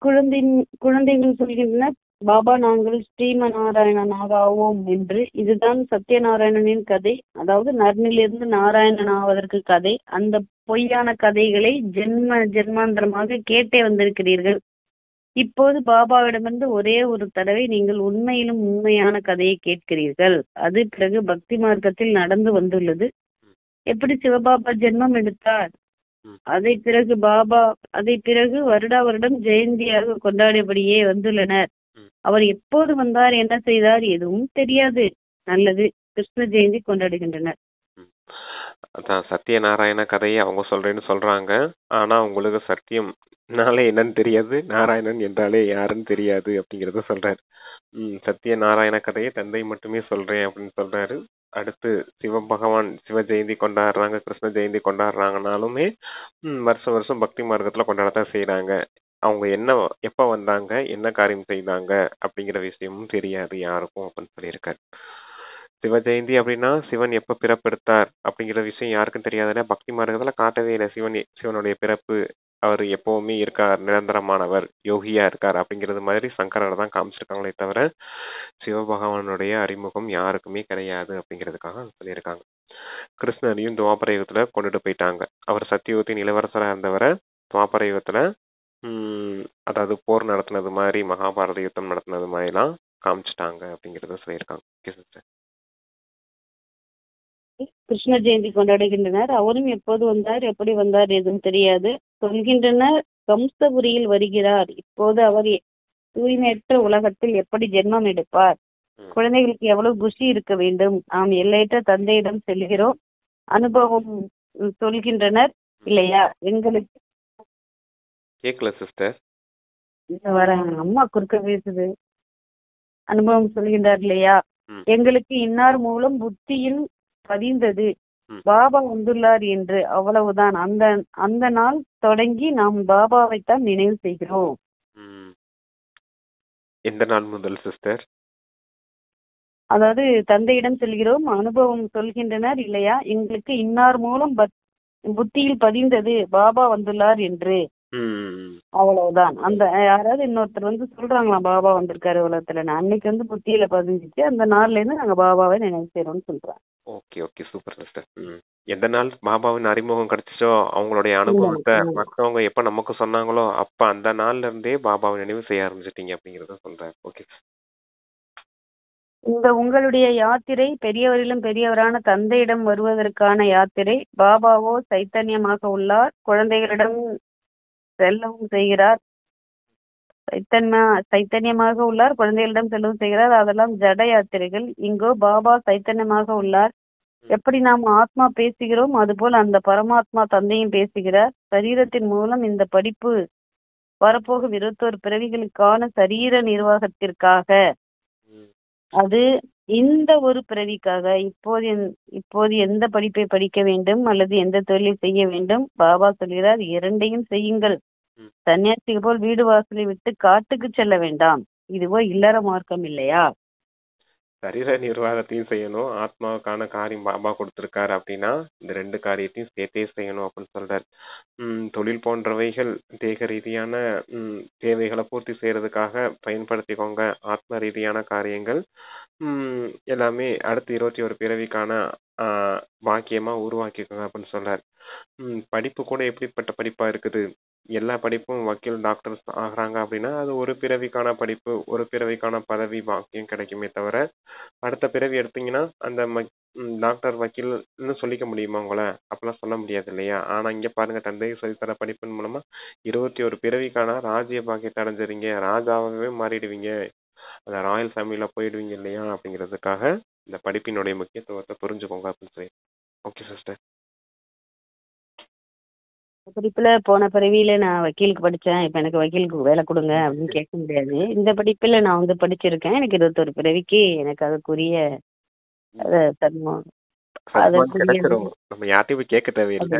குழந்தைகள் சொல்கின்றனர், பாபா நாங்கள் ஸ்ரீமநாராயணனாக ஆவோம் என்று. இதுதான் சத்யநாராயணனின் கதை. அதாவது நரனிலிருந்து நாராயணன் ஆவதற்கு கதை. அந்த பொய்யான கதைகளை ஜென்மாந்தரமாக கேட்டே வந்திருக்கிறீர்கள். இப்போது பாபாவிடமிருந்து ஒரே ஒரு தடவை நீங்கள் உண்மையிலும் உண்மையான கதையை கேட்கிறீர்கள். அது பிறகு பக்தி மார்க்கத்தில் நடந்து வந்துள்ளது. எப்படி சிவபாபா ஜென்மம் எடுத்தார், அதை பிறகு வருடா வருடம் ஜெயந்தியாக கொண்டாடியபடியே வந்துள்ளனர். அவர் எப்போது வந்தார், என்ன செய்தார், எதுவும் தெரியாது. நல்லது, கிருஷ்ண ஜெயந்தி கொண்டாடுகின்றனர். அதான் சத்யநாராயண கதையை அவங்க சொல்றேன்னு சொல்றாங்க. ஆனா உங்களுக்கு சத்தியம்னாலே என்னன்னு தெரியாது, நாராயணன் என்றாலே யாருன்னு தெரியாது அப்படிங்கறத சொல்றாரு. சத்யநாராயண கதையை தந்தை மட்டுமே சொல்றேன் அப்படின்னு சொல்றாரு. அடுத்து சிவபகவான் சிவ ஜெயந்தி கொண்டாடுறாங்க, கிருஷ்ண ஜெயந்தி கொண்டாடுறாங்கனாலுமே வருஷம் வருஷம் பக்தி மார்க்கத்துல கொண்டாடத்தான் செய்யறாங்க. அவங்க எப்ப வந்தாங்க, என்ன காரியம் செய்தாங்க அப்படிங்கிற விஷயமும் தெரியாது யாருக்கும் அப்படின்னு சொல்லியிருக்காரு. சிவ ஜெயந்தி அப்படின்னா சிவன் எப்ப பிறப்பெடுத்தார் அப்படிங்கிற விஷயம் யாருக்கும் தெரியாதுன்னா பக்தி மார்க்கத்துல காட்டவே இல்லை. சிவனுடைய பிறப்பு, அவர் எப்பவுமே இருக்கார், நிரந்தரமானவர், யோகியா இருக்கார் அப்படிங்கிறது மாதிரி சங்கரர் தான் காமிச்சிருக்காங்களே தவிர சிவபகவானுடைய அறிமுகம் யாருக்குமே கிடையாது அப்படிங்கிறதுக்காக சொல்லியிருக்காங்க. கிருஷ்ணரையும் துவாபர யுகத்துல கொண்டுட்டு போயிட்டாங்க. அவர் சத்தியுகத்தின் இளவரசராக இருந்தவரை துவாபர யுகத்துல அதாவது போர் நடத்தினது மாதிரி, மகாபாரத யுத்தம் நடத்தினது மாதிரி எல்லாம் காமிச்சிட்டாங்க அப்படிங்கறத சொல்லியிருக்காங்க. கிருஷ்ண ஜெயந்தி கொண்டாடுகின்றனர். அவரும் எப்போது வந்தார், எப்படி வந்தார் எதுவும் தெரியாது சொல்கின்றனர். கம்சபுரியில் வருகிறார். இப்போது அவர் தூய்மையற்ற உலகத்தில் எப்படி ஜென்மம் எடுப்பார்? குழந்தைகளுக்கு எவ்வளவு புத்தி இருக்க வேண்டும். நாம் எல்லையற்ற தந்தையிடம் செல்கிறோம். அனுபவம் சொல்கின்றனர் இல்லையா? எங்களுக்கு கேட்கல சிஸ்டர். வர அம்மா குறுக்க பேசுது. அனுபவம் சொல்கின்றார் இல்லையா? எங்களுக்கு இன்னார் மூலம் புத்தியில் பதிந்தது, பாபா வந்துள்ளார் என்று. அவ்வளவுதான். அந்த அந்த நாள் தொடங்கி நாம் பாபாவைத்தான் நினைவு செய்கிறோம். எந்த நாள் முதல் சிஸ்டர்? அதாவது தந்தையிடம் செல்கிறோம், அனுபவம் சொல்கின்றனர் இல்லையா? எங்களுக்கு இன்னார் மூலம் புத்தியில் பதிந்தது, பாபா வந்துள்ளார் என்று. அவ்வளவுதான். அந்த யாராவது இன்னொருத்தர் சொல்றாங்களாம் பாபா வந்திருக்காரு உலகத்துல, அன்னைக்கு புத்தியில பதிஞ்சிச்சு, அந்த நாள்ல இருந்து நாங்க பாபாவை நினைவு செய்யறோம்னு சொல்றாங்க. Okay okay, super sister. எந்த நாள் பாபாவின் அறிமுகம் கிடைச்சிச்சோ, அவங்களுடைய அனுபவத்தை மற்றவங்க எப்ப நமக்கு சொன்னாங்களோ அப்ப அந்த நாள்ல இருந்தே பாபாவை நினைவு செய்ய ஆரம்பிச்சிட்டீங்க அப்படிங்கறத சொல்றேன். ஓகே. இந்த உங்களுடைய யாத்திரை பெரியவரிலும் பெரியவரான தந்தையிடம் வருவதற்கான யாத்திரை. பாபாவோ சைத்தன்யமாக உள்ளார், குழந்தைகளிடம் செல்லவும் செய்கிறார். சைத்தன்யமாக உள்ளார், குழந்தைகளிடம் செல்லவும் செய்கிறார். அதெல்லாம் ஜட யாத்திரைகள். இங்கோ பாபா சைத்தன்யமாக உள்ளார். எப்படி நாம் ஆத்மா பேசுகிறோம் அதுபோல் அந்த பரமாத்மா தந்தையும் பேசுகிறார். சரீரத்தின் மூலம் இந்த படிப்பு வரப்போகும் 21 பிறவிகளுக்கான சரீர நிர்வாகத்திற்காக. அது இந்த ஒரு பிறவிக்காக. இப்போது எந்த படிப்பை படிக்க வேண்டும் அல்லது எந்த தொழிலை செய்ய வேண்டும்? பாபா சொல்கிறார், இரண்டையும் செய்யுங்கள். சன்னியாசிகள் போல் வீடு வாசலை விட்டு காட்டுக்கு செல்ல வேண்டாம். இதுவோ இல்லற மார்க்கம் இல்லையா? சரீர நிர்வாகத்தையும் செய்யணும், ஆத்மாவுக்கான காரியம் பாபா கொடுத்திருக்காரு அப்படின்னா இந்த 2 காரியத்தையும் சேர்த்தே செய்யணும் அப்படின்னு சொல்றாரு. தொழில் போன்றவைகள் தேக ரீதியான தேவைகளை பூர்த்தி செய்யறதுக்காக பயன்படுத்திக்கோங்க. ஆத்ம ரீதியான காரியங்கள் எல்லாமே அடுத்து 21 பிறவிக்கான பாக்கியமா உருவாக்கிக்கோங்க அப்படின்னு சொல்றாரு. படிப்பு கூட எப்படிப்பட்ட படிப்பா இருக்குது? எல்லா படிப்பும் வக்கீல் டாக்டர் ஆகுறாங்க அப்படின்னா அது ஒரு பிறவிக்கான படிப்பு, ஒரு பிறவிக்கான பதவி பாக்கியம் கிடைக்குமே தவிர அடுத்த பிறவி எடுத்தீங்கன்னா அந்த டாக்டர் வக்கீல்னு சொல்லிக்க முடியுமா உங்களை? அப்பெல்லாம் சொல்ல முடியாது இல்லையா? ஆனா இங்க பாருங்க, தந்தை சொல்லித்தர படிப்பின் மூலமா 21 பிறவிக்கான ராஜ்ய பாக்கியத்தை அடைஞ்சிருங்க, ராஜாவாகவே மாறிடுவீங்க, அந்த ராயல் ஃபேமிலியில போயிடுவீங்க இல்லையா? அப்படிங்கிறதுக்காக இந்த படிப்பினுடைய முக்கியத்துவத்தை புரிஞ்சுக்கோங்க அப்படின்னு சொல்லி. Okay sister. படிப்புல போன பிறவியில நான் வக்கீலுக்கு படிச்சேன், இப்ப எனக்கு வக்கீலுக்கு வேலை கொடுங்க அப்படின்னு கேட்க முடியாது. இந்த படிப்புல நான் படிச்சிருக்கேன், எனக்கு 21 பிறவிக்கு எனக்கு அதுக்குரிய நம்ம யார்ட்டையும் கேட்க தேவையில்லை,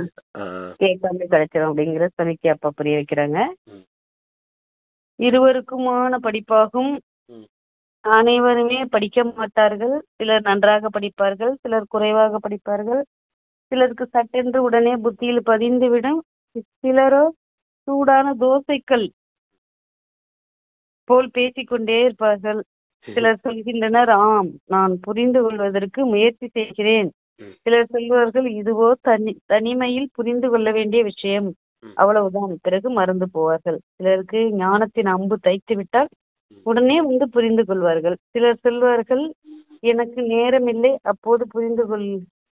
கேட்காம கிடைச்சிடும் அப்படிங்கிற சமைக்கு அப்ப புரிய வைக்கிறாங்க. இருவருக்குமான படிப்பாகும். அனைவருமே படிக்க மாட்டார்கள். சிலர் நன்றாக படிப்பார்கள், சிலர் குறைவாக படிப்பார்கள். சிலருக்கு சட்டென்று உடனே புத்தியில் பதிந்துவிடும். சிலரோ சூடான தோசைக்கல் போல் பேசிக்கொண்டே இருப்பார்கள். சிலர் சொல்கின்றனர், ஆம் நான் புரிந்து கொள்வதற்கு முயற்சி செய்கிறேன். சிலர் சொல்வார்கள், இதுவோ தனிமையில் புரிந்து கொள்ள வேண்டிய விஷயம், அவ்வளவுதான், பிறகு மறந்து போவார்கள். சிலருக்கு ஞானத்தின் அம்பு தைத்து விட்டால் உடனே புரிந்து கொள்வார்கள். சிலர் சொல்வார்கள், எனக்கு நேரமில்லை, அப்போது புரிந்து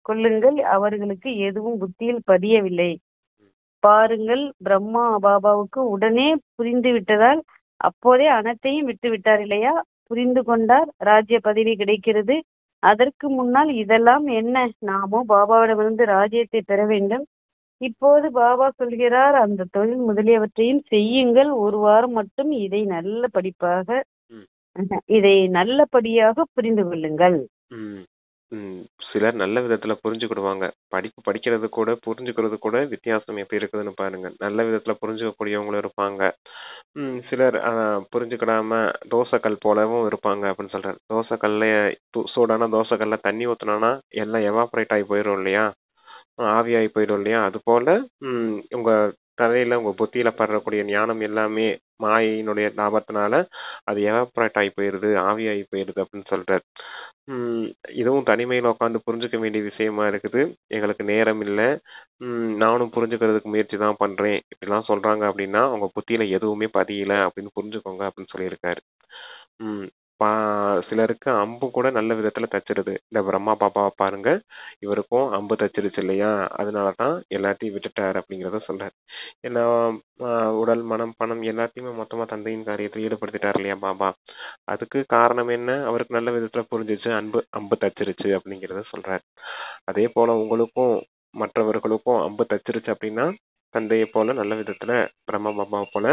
கொள்ளுங்கள். அவர்களுக்கு எதுவும் புத்தியில் பதியவில்லை. பாருங்கள், பிரம்மா பாபாவுக்கு உடனே புரிந்து விட்டதால் அப்போதே அனைத்தையும் விட்டு விட்டார் இல்லையா? புரிந்து கொண்டார், ராஜ்ய பதவி கிடைக்கிறது. அதற்கு முன்னால் இதெல்லாம் என்ன? நாமோ பாபாவிடமிருந்து ராஜ்யத்தை பெற வேண்டும். இப்போது பாபா சொல்கிறார், அந்த தொழில் முதலியவற்றையும் செய்யுங்கள். ஒரு வாரம் மட்டும் இதை நல்லபடியாக புரிந்து கொள்ளுங்கள். சிலர் நல்ல விதத்துல புரிஞ்சுக்கிடுவாங்க. படிக்கிறது கூட புரிஞ்சுக்கிறது கூட வித்தியாசம் எப்படி இருக்குதுன்னு பாருங்க. நல்ல விதத்துல புரிஞ்சுக்கக்கூடியவங்களும் இருப்பாங்க. சிலர் புரிஞ்சுக்கிடாம தோசைக்கல் போலவும் இருப்பாங்க அப்படின்னு சொல்றாரு. தோசைக்கல்ல சூடான தோசைக்கல்ல தண்ணி ஊத்துனோம்னா எல்லாம் எவாபரேட் ஆகி போயிடும் இல்லையா? ஆவியாகி போயிடும் இல்லையா? அது போல உங்க தலையில உங்க புத்தியில படுறக்கூடிய ஞானம் எல்லாமே மாயினுடைய லாபத்தினால அது எவாபரேட் ஆகி போயிருது, ஆவியாகி போயிருது அப்படின்னு சொல்றாரு. இதுவும் தனிமையில உட்காந்து புரிஞ்சுக்க வேண்டிய விஷயமா இருக்குது. எங்களுக்கு நேரம் இல்லை, நானும் புரிஞ்சுக்கிறதுக்கு முயற்சி தான் பண்றேன், இப்படிலாம் சொல்றாங்க அப்படின்னா அவங்க புத்தியில எதுவுமே பதியல அப்படின்னு புரிஞ்சுக்கோங்க அப்படின்னு சொல்லியிருக்காரு. சிலருக்கு அம்பு கூட நல்ல விதத்துல தச்சிருது. இந்த பிரம்மா பாப்பாவை பாருங்க, இவருக்கும் அம்பு தச்சிருச்சு இல்லையா, அதனாலதான் எல்லாத்தையும் விட்டுட்டார் அப்படிங்கிறத சொல்றாரு. ஏன்னா உடல், மனம், பணம் எல்லாத்தையுமே மொத்தமா தந்தையின் காரியத்தில் ஈடுபடுத்திட்டார் இல்லையா பாபா. அதுக்கு காரணம் என்ன? அவருக்கு நல்ல விதத்துல புரிஞ்சிச்சு, அம்பு தச்சிருச்சு அப்படிங்கிறத சொல்றாரு. அதே போல உங்களுக்கும் மற்றவர்களுக்கும் அம்பு தச்சிருச்சு அப்படின்னா தந்தையை போல நல்ல விதத்துல பிரம்ம பாபாவை போல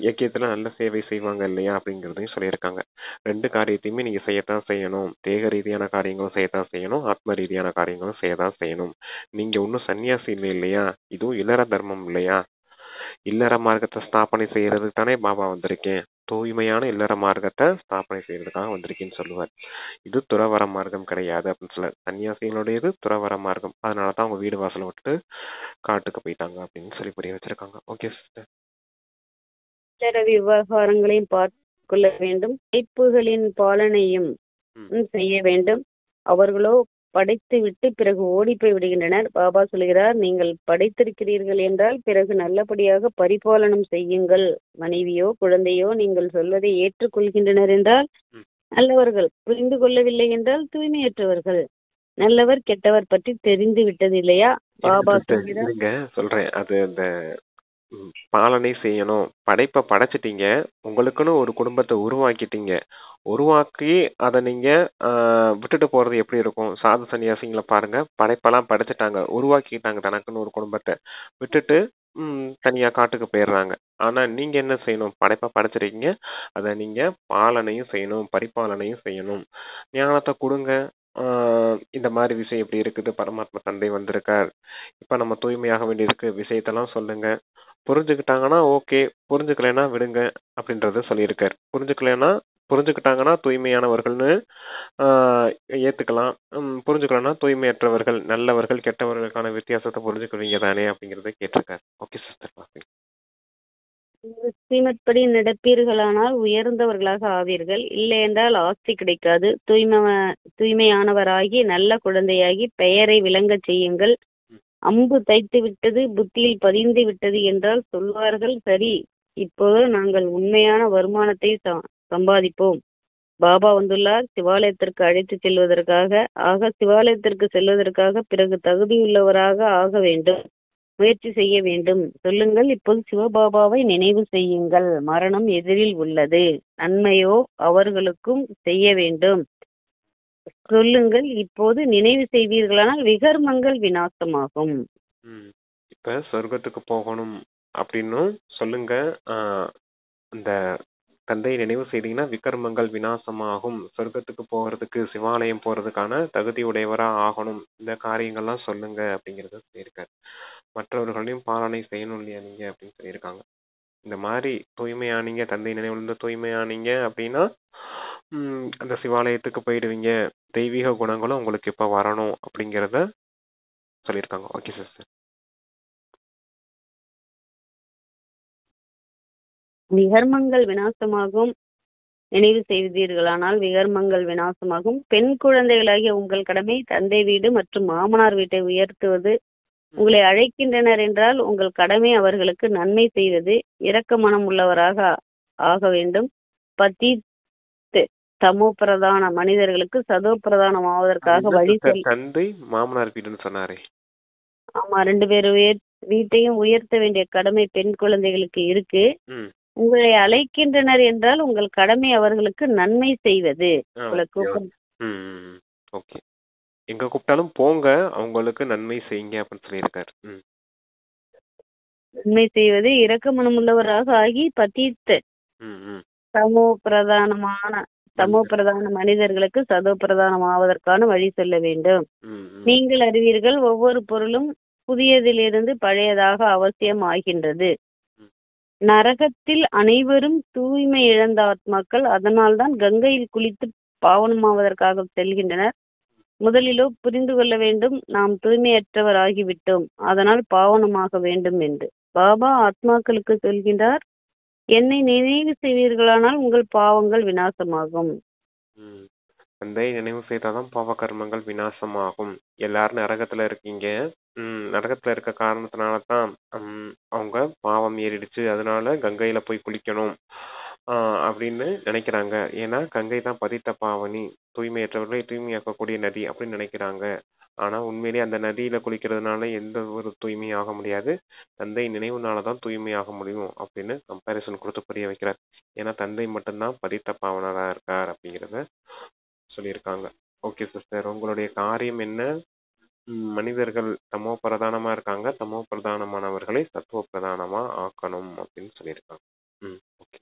இயக்கியத்துல நல்ல சேவை செய்வாங்க இல்லையா அப்படிங்கிறதையும் சொல்லியிருக்காங்க. 2 காரியத்தையுமே நீங்க செய்யத்தான் செய்யணும். தேக ரீதியான காரியங்களும் செய்யத்தான் செய்யணும், ஆத்ம ரீதியான காரியங்களும் செய்யத்தான் செய்யணும். நீங்க ஒன்னும் சன்னியாசி இல்லை இல்லையா, இதுவும் இல்லற தர்மம் இல்லையா. இல்லற மார்க்கத்தை ஸ்தாபனை செய்யறதுக்கு தானே பாபா வந்திருக்கேன், தூய்மையான இல்லற மார்க்கத்தை ஸ்தாபனை செய்யறதுக்காக வந்திருக்கேன்னு சொல்லுவார். இது துறவர மார்க்கம் கிடையாது அப்படின்னு சொல்ல. சன்னியாசிகளுடையது துறவர மார்க்கம், அதனாலதான் அவங்க வீடு வாசலை விட்டுட்டு காட்டுக்கு போயிட்டாங்க அப்படின்னு சொல்லி புரிய வச்சிருக்காங்க. Okay sister. இல்லற விவகாரங்களையும் பார்த்து கொள்ள வேண்டும், படைப்புகளின் பாலனையும் செய்ய வேண்டும். அவர்களோ படைத்து விட்டு பிறகு ஓடி போய் விடுகின்றனர். பாபா சொல்கிறார், நீங்கள் படைத்திருக்கிறீர்கள் என்றால் பிறகு நல்லபடியாக பரிபாலனம் செய்யுங்கள். மனைவியோ குழந்தையோ நீங்கள் சொல்வதை ஏற்றுக்கொள்கின்றனர் என்றால் நல்லவர்கள், புரிந்து கொள்ளவில்லை என்றால் தூய்மையற்றவர்கள். நல்லவர் கெட்டவர் பற்றி தெரிந்து விட்டது இல்லையா. பாபா சொல்றேன், அது அந்த பாலனை செய்யணும். படைப்பை படைச்சிட்டீங்க, உங்களுக்குன்னு ஒரு குடும்பத்தை உருவாக்கிட்டீங்க. உருவாக்கி அதை நீங்க விட்டுட்டு போறது எப்படி இருக்கும்? சாது சன்னியாசிங்களை பாருங்க, படைப்பெல்லாம் படைச்சிட்டாங்க, உருவாக்கிட்டாங்க தனக்குன்னு ஒரு குடும்பத்தை, விட்டுட்டு தனியா காட்டுக்கு போயிடுறாங்க. ஆனா நீங்க என்ன செய்யணும்? படைப்பை படைச்சிருக்கீங்க, அதை நீங்க பாலனையும் செய்யணும், பரிபாலனையும் செய்யணும். ஞானத்தை கொடுங்க. இந்த மாதிரி விஷயம் எப்படி இருக்குது, பரமாத்மா தந்தை வந்திருக்கார், இப்ப நம்ம தூய்மையாக வேண்டியிருக்கு, விஷயத்தெல்லாம் சொல்லுங்க. புரிஞ்சுக்கிட்டாங்கன்னா ஓகே, புரிஞ்சுக்கலைன்னா விடுங்க அப்படின்றத சொல்லியிருக்காரு. புரிஞ்சுக்கிட்டாங்கன்னா தூய்மையானவர்கள்னு ஏத்துக்கலாம், புரிஞ்சுக்கலன்னா தூய்மையற்றவர்கள், நல்லவர்கள் கெட்டவர்களுக்கான வித்தியாசத்தை புரிஞ்சுக்குவீங்க தானே அப்படிங்கறத கேட்டிருக்காரு. Okay sister. ஸ்ரீமத் நடப்பீர்களானால் உயர்ந்தவர்களாக ஆவீர்கள், இல்லை என்றால் ஆஸ்தி கிடைக்காது. தூய்மையானவராகி நல்ல குழந்தையாகி பெயரை விளங்க செய்யுங்கள். அம்பு தைத்து விட்டது, புத்தியில் பதிந்து விட்டது என்றால் சொல்வார்கள், சரி, இப்போது நாங்கள் உண்மையான வருமானத்தை சம்பாதிப்போம். பாபா வந்துள்ளார் சிவாலயத்திற்கு அழைத்து செல்வதற்காக. ஆக சிவாலயத்திற்கு செல்வதற்காக பிறகு தகுதியுள்ளவராக ஆக வேண்டும், முயற்சி செய்ய வேண்டும். சொல்லுங்கள், இப்போது சிவபாபாவை நினைவு செய்யுங்கள். மரணம் எதிரில் உள்ளது, நன்மையோ அவர்களுக்கும் செய்ய வேண்டும். சொல்லுங்கள், இப்போது நினைவு செய்வீர்களானால் விகர்மங்கள் விநாசமாகும். இப்ப சொர்க்கத்துக்கு போகணும் அப்படின்னும் சொல்லுங்க. இந்த தந்தையை நினைவு செய்தீங்கன்னா விகர்மங்கள் விநாசமாகும், சொர்க்கத்துக்கு போகிறதுக்கு சிவாலயம் போறதுக்கான தகுதி உடையவரா ஆகணும், இந்த காரியங்கள்லாம் சொல்லுங்க அப்படிங்கறத சொல்லியிருக்காரு. மற்றவர்களையும் பாலனை செய்யணும் இல்லையா நீங்க அப்படின்னு சொல்லியிருக்காங்க. இந்த மாதிரி தூய்மையானீங்க, தந்தை நினைவுல தூய்மையானீங்க அப்படின்னா அந்த சிவாலயத்துக்கு போயிடுவீங்க, தெய்வீக குணங்களும் உங்களுக்கு இப்ப வரணும் அப்படிங்கறத சொல்லியிருக்காங்க. Okay sister. விகர்மங்கள் விநாசமாகும், நினைவு செய்தீர்களானால் விகர்மங்கள் விநாசமாகும். பெண் குழந்தைகளாகிய உங்கள் கடமை தந்தை வீடு மற்றும் மாமனார் வீட்டை உயர்த்துவது. உங்களை அழைக்கின்றனர் என்றால் உங்கள் கடமை அவர்களுக்கு நன்மை செய்வது. இரக்க மனம் உள்ளவராக ஆக வேண்டும். பதி தமோ பிரதான மனிதர்களுக்கு சதோ பிரதானம் ஆவதற்காக வழி தந்தை மாமனார் வீடுன்னு சொன்னாரே. ஆமா, 2 பேர் வீட்டையும் உயர்த்த வேண்டிய கடமை பெண் குழந்தைகளுக்கு இருக்கு. உங்களை அழைக்கின்றனர் என்றால் உங்கள் கடமை அவர்களுக்கு நன்மை செய்வது. எங்க கூப்பிட்டாலும் போங்க, அவங்களுக்கு நன்மை செய்யுங்க அப்படின்னு சொல்லியிருக்காரு. நன்மை செய்வது, இரக்க மனமுள்ளவராக ஆகி பதித்த சமோ பிரதான மனிதர்களுக்கு சதோ பிரதானம் ஆவதற்கான வழி சொல்ல வேண்டும். நீங்கள் அறிவீர்கள், ஒவ்வொரு பொருளும் புதியதிலிருந்து பழையதாக அவசியம் ஆகின்றது. நரகத்தில் அனைவரும் தூய்மை இழந்த ஆத்மாக்கள், அதனால்தான் கங்கையில் குளித்து பாவனமாவதற்காக செல்கின்றனர். முதலிலோ புரிந்து கொள்ள வேண்டும், நாம் தூய்மையற்றவர் ஆகிவிட்டோம், அதனால் பாவனமாக வேண்டும் என்று. பாபா ஆத்மாக்களுக்கு சொல்கின்றார், என்னை நினைவு செய்வீர்களானால் உங்கள் பாவங்கள் விநாசமாகும். தந்தை நினைவு செய்தாதான் பாவ கர்மங்கள் விநாசமாகும். எல்லாரும் நரகத்துல இருக்கீங்க, நரகத்துல இருக்க காரணத்தினாலதான் அவங்க பாவம் ஏறிடுச்சு, அதனால கங்கையில போய் குளிக்கணும், அப்படின்னு நினைக்கிறாங்க. ஏன்னா கங்கை தான் பதித்த பாவனி, தூய்மையற்றவர்களை தூய்மையாக்கக்கூடிய நதி அப்படின்னு நினைக்கிறாங்க. ஆனா உண்மையிலேயே அந்த நதியில குளிக்கிறதுனால எந்த ஒரு தூய்மையும் ஆக முடியாது. தந்தை நினைவுனால தான் தூய்மையாக முடியும் அப்படின்னு கம்பேரிசன் கொடுத்து புரிய வைக்கிறார். ஏன்னா தந்தை மட்டும்தான் பதித்த பாவனரா இருக்கார் அப்படிங்கிறத சொல்லியிருக்காங்க. ஓகே சிஸ்டர், உங்களுடைய காரியம் என்ன? மனிதர்கள் தமோ பிரதானமா இருக்காங்க, தமோ பிரதானமானவர்களை சத்துவ பிரதானமா ஆக்கணும் அப்படின்னு சொல்லியிருக்காங்க. ஓகே.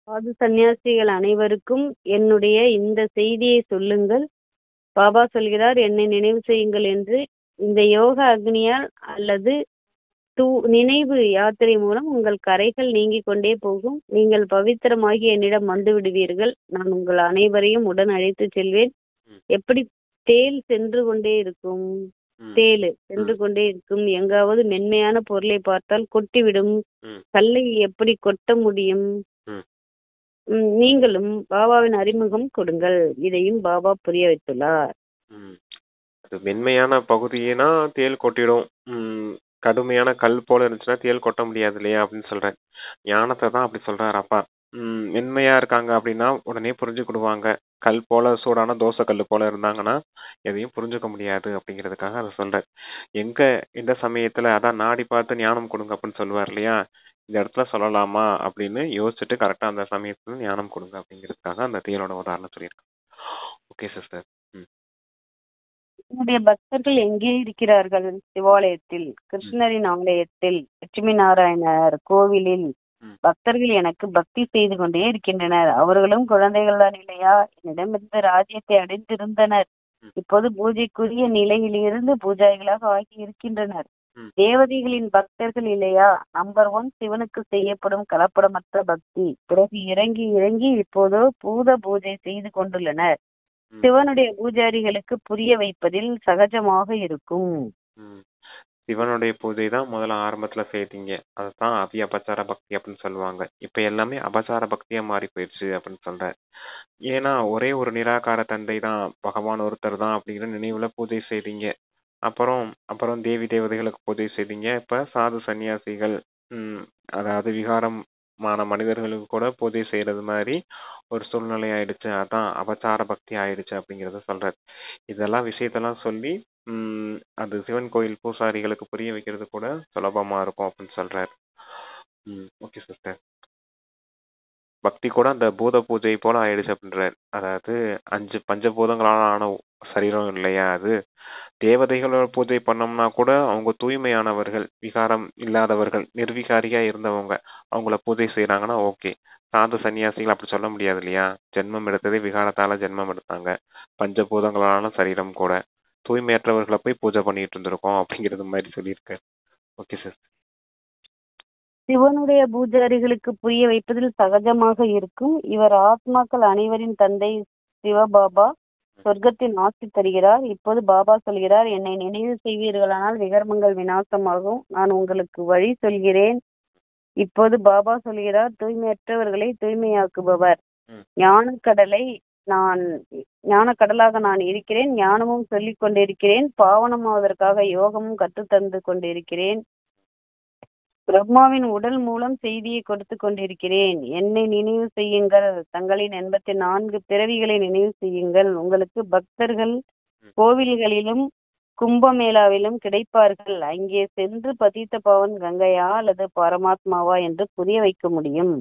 சாது சந்நியாசிகள் அனைவருக்கும் என்னுடைய இந்த செய்தியை சொல்லுங்கள். பாபா சொல்கிறார், என்னை நினைவு செய்யுங்கள் என்று. இந்த யோக அக்னியால் அல்லது நினைவு யாத்திரை மூலம் உங்கள் கரைகள் நீங்கிக் கொண்டே போகும். நீங்கள் பவித்திரமாகி என்னிடம் வந்து விடுவீர்கள். நான் உங்கள் அனைவரையும் உடன் அழைத்து செல்வேன். எப்படி தேல் சென்று கொண்டே இருக்கும், தேலு சென்று கொண்டே இருக்கும். எங்காவது மென்மையான பொருளை பார்த்தால் கொட்டிவிடும். கல்லை எப்படி கொட்ட முடியும்? நீங்களும் பாபாவின் அறிமுகம் கொடுங்கள். இதையும் பாபா புரிய வைத்துள்ளார். அது மென்மையான பகுதினா தேல் கொட்டிடும். கடுமையான கல் போல இருந்துச்சுன்னா தேல் கொட்ட முடியாது இல்லையா அப்படின்னு சொல்றேன். ஞானத்தை தான் அப்படி சொல்றாரு அப்பா. மென்மையா இருக்காங்க அப்படின்னா உடனே புரிஞ்சுக்கிடுவாங்க. கல் போல சூடான தோசை கல் போல இருந்தாங்கன்னா எதையும் புரிஞ்சுக்க முடியாது அப்படிங்கிறதுக்காக அதை சொல்றேன். எந்த சமயத்துல அதான் நாடி பார்த்து ஞானம் கொடுங்க அப்படின்னு சொல்லுவார் இல்லையா, இந்த இடத்துல சொல்லலாமா அப்படின்னு யோசிச்சுட்டு கரெக்டா அந்த சமயத்துல ஞானம் கொடுங்க அப்படிங்கிறதுக்காக அந்த தேலோட உதாரணம் சொல்லியிருக்கேன். Okay sister. என்னுடைய பக்தர்கள் எங்கே இருக்கிறார்கள்? சிவாலயத்தில், கிருஷ்ணரின் ஆலயத்தில், லட்சுமி நாராயணர் கோவிலில் பக்தர்கள் எனக்கு பக்தி செய்து கொண்டே இருக்கின்றனர். அவர்களும் குழந்தைகள் தான் இல்லையா? என்னிடமிருந்து ராஜ்யத்தை அடைந்திருந்தனர். இப்போது பூஜைக்குரிய நிலையிலிருந்து பூஜாரிகளாக ஆகி இருக்கின்றனர். தேவதைகளின் பக்தர்கள் இல்லையா? நம்பர் 1 சிவனுக்கு செய்யப்படும் கலப்படமற்ற பக்தி. பிறகு இறங்கி இறங்கி இப்போதோ பூத பூஜை செய்து கொண்டுள்ளனர். சிவனுடைய பூஜாரிகளுக்கு புரிய வைப்பதில் சகஜமாக இருக்கும். சிவனுடைய பூஜை தான் முதல்ல ஆரம்பத்துல செய்தீங்க, அதுதான் அபச்சார பக்தி அப்படின்னு சொல்லுவாங்க. இப்ப எல்லாமே அபச்சார பக்தியா மாறி போயிடுச்சு அப்படின்னு சொல்ற. ஏன்னா ஒரே ஒரு நிராகார தந்தை தான், பகவான் ஒருத்தர் தான் அப்படிங்கிற நினைவுல பூஜை செய்தீங்க. அப்புறம் தேவி தேவதைகளுக்கு பூஜை செய்தீங்க. இப்ப சாது சன்னியாசிகள் அதாவது விகாரமான மனிதர்களுக்கு கூட பூஜை செய்யறது மாதிரி ஒரு சூழ்நிலை ஆயிடுச்சு. அதான் அபச்சார பக்தி ஆயிடுச்சு அப்படிங்கறத சொல்ற. இதெல்லாம் விஷயத்தெல்லாம் சொல்லி அது சிவன் கோயில் பூசாரிகளுக்கு புரிய வைக்கிறது கூட சுலபமா இருக்கும் அப்படின்னு சொல்றாரு. Okay sister. பக்தி கூட அந்த பூத பூஜை போல ஆயிடுச்சு அப்படின்றார். அதாவது 5 பஞ்சபூதங்களால ஆன சரீரம் இல்லையா அது. தேவதைகளோட பூஜை பண்ணோம்னா கூட அவங்க தூய்மையானவர்கள், விகாரம் இல்லாதவர்கள், நிர்விகாரியா இருந்தவங்க அவங்கள பூஜை செய்யறாங்கன்னா ஓகே. சாது சன்னியாசிகள் அப்படி சொல்ல முடியாது இல்லையா. ஜென்மம் எடுத்ததே விகாரத்தால ஜென்மம் எடுத்தாங்க. பஞ்சபூதங்களான சரீரம் கூட. தூய்மையற்றவர்களை போய் பூஜை பண்ணிட்டு இருந்திருக்கோம் அப்படிங்கிறது மாதிரி சொல்லியிருக்காரு. Okay sir. சிவனுடைய பூஜாரிகளுக்கு புரிய வைப்பதில் சகஜமாக இருக்கும். இவர் ஆத்மாக்கள் அனைவரின் தந்தை சிவபாபா சொர்க்கத்தின் ஆசி தருகிறார். இப்போது பாபா சொல்கிறார், என்னை நினைவு செய்வீர்களானால் விகர்மங்கள் விநாசமாகும். நான் உங்களுக்கு வழி சொல்கிறேன். இப்போது பாபா சொல்கிறார், தூய்மையற்றவர்களை தூய்மையாக்குபவர். ஞானக்கடலாக நான் இருக்கிறேன். ஞானமும் சொல்லிக் கொண்டிருக்கிறேன். பாவனமாவதற்காக யோகமும் கற்றுத்தந்து கொண்டிருக்கிறேன். பிரம்மாவின் உடல் மூலம் செய்தியை கொடுத்து கொண்டிருக்கிறேன். என்னை நினைவு செய்யுங்கள். தங்களின் 84 பிறவிகளை நினைவு செய்யுங்கள். உங்களுக்கு பக்தர்கள் கோவில்களிலும் கும்பமேளாவிலும் கிடைப்பார்கள். அங்கே சென்று பதித்த பாவன் கங்கையா அல்லது பரமாத்மாவா என்று புரிய வைக்க முடியும்.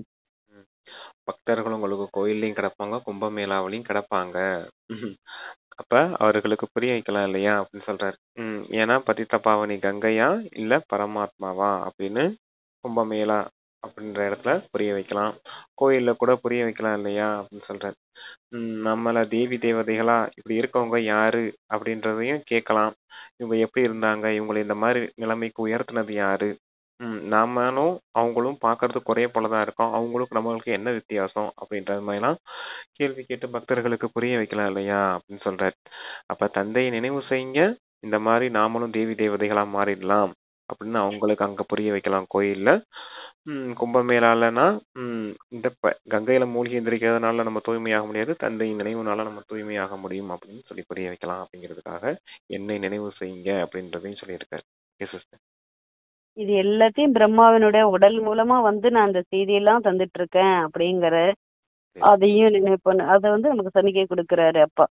பக்தர்கள் உங்களுக்கு கோயிலையும் கிடப்பாங்க, கும்பமேளாவிலையும் கிடப்பாங்க. அப்ப அவர்களுக்கு புரிய வைக்கலாம் இல்லையா அப்படின்னு சொல்றாரு. ஏன்னா பதித்த பாவனி கங்கையா இல்ல பரமாத்மாவா அப்படின்னு கும்பமேளா அப்படின்ற இடத்துல புரிய வைக்கலாம். கோயில்ல கூட புரிய வைக்கலாம் இல்லையா அப்படின்னு சொல்றாரு. நம்மள தேவி தேவதைகளா இப்படி இருக்கவங்க யாரு அப்படின்றதையும் கேட்கலாம். இவங்க எப்படி இருந்தாங்க, இவங்களை இந்த மாதிரி நிலைமைக்கு உயர்த்தினது யாரு, நாமளும் அவங்களும் பார்க்கறதுக்கு குறைய போலதான் இருக்கோம், அவங்களுக்கு நம்மளுக்கு என்ன வித்தியாசம் அப்படின்றது மாதிரிலாம் கேள்வி கேட்டு பக்தர்களுக்கு புரிய வைக்கலாம் இல்லையா அப்படின்னு சொல்றாரு. அப்ப தந்தையை நினைவு செய்யுங்க, இந்த மாதிரி நாமளும் தேவி தேவதைகளா மாறிடலாம் அப்படின்னு அவங்களுக்கு அங்க புரிய வைக்கலாம் கோயில்ல. கும்பமேளாலனா இந்த கங்கையில மூழ்கி எந்திரிக்கிறதுனால நம்ம தூய்மையாக முடியாது, தந்தையின் நினைவுனால நம்ம தூய்மையாக முடியும் அப்படின்னு சொல்லி புரிய வைக்கலாம் அப்படிங்கிறதுக்காக என்னை நினைவு செய்யுங்க அப்படின்றதையும் சொல்லியிருக்காரு. இது இது எல்லாத்தையும் பிரம்மாவினுடைய உடல் மூலமா வந்து நான் அந்த செய்தியெல்லாம் தந்துட்டு இருக்கேன் அப்படிங்கிற அதையும் நினைப்பண்ணு அதை வந்து நமக்கு சமிக்கை கொடுக்கிறாரு அப்பா.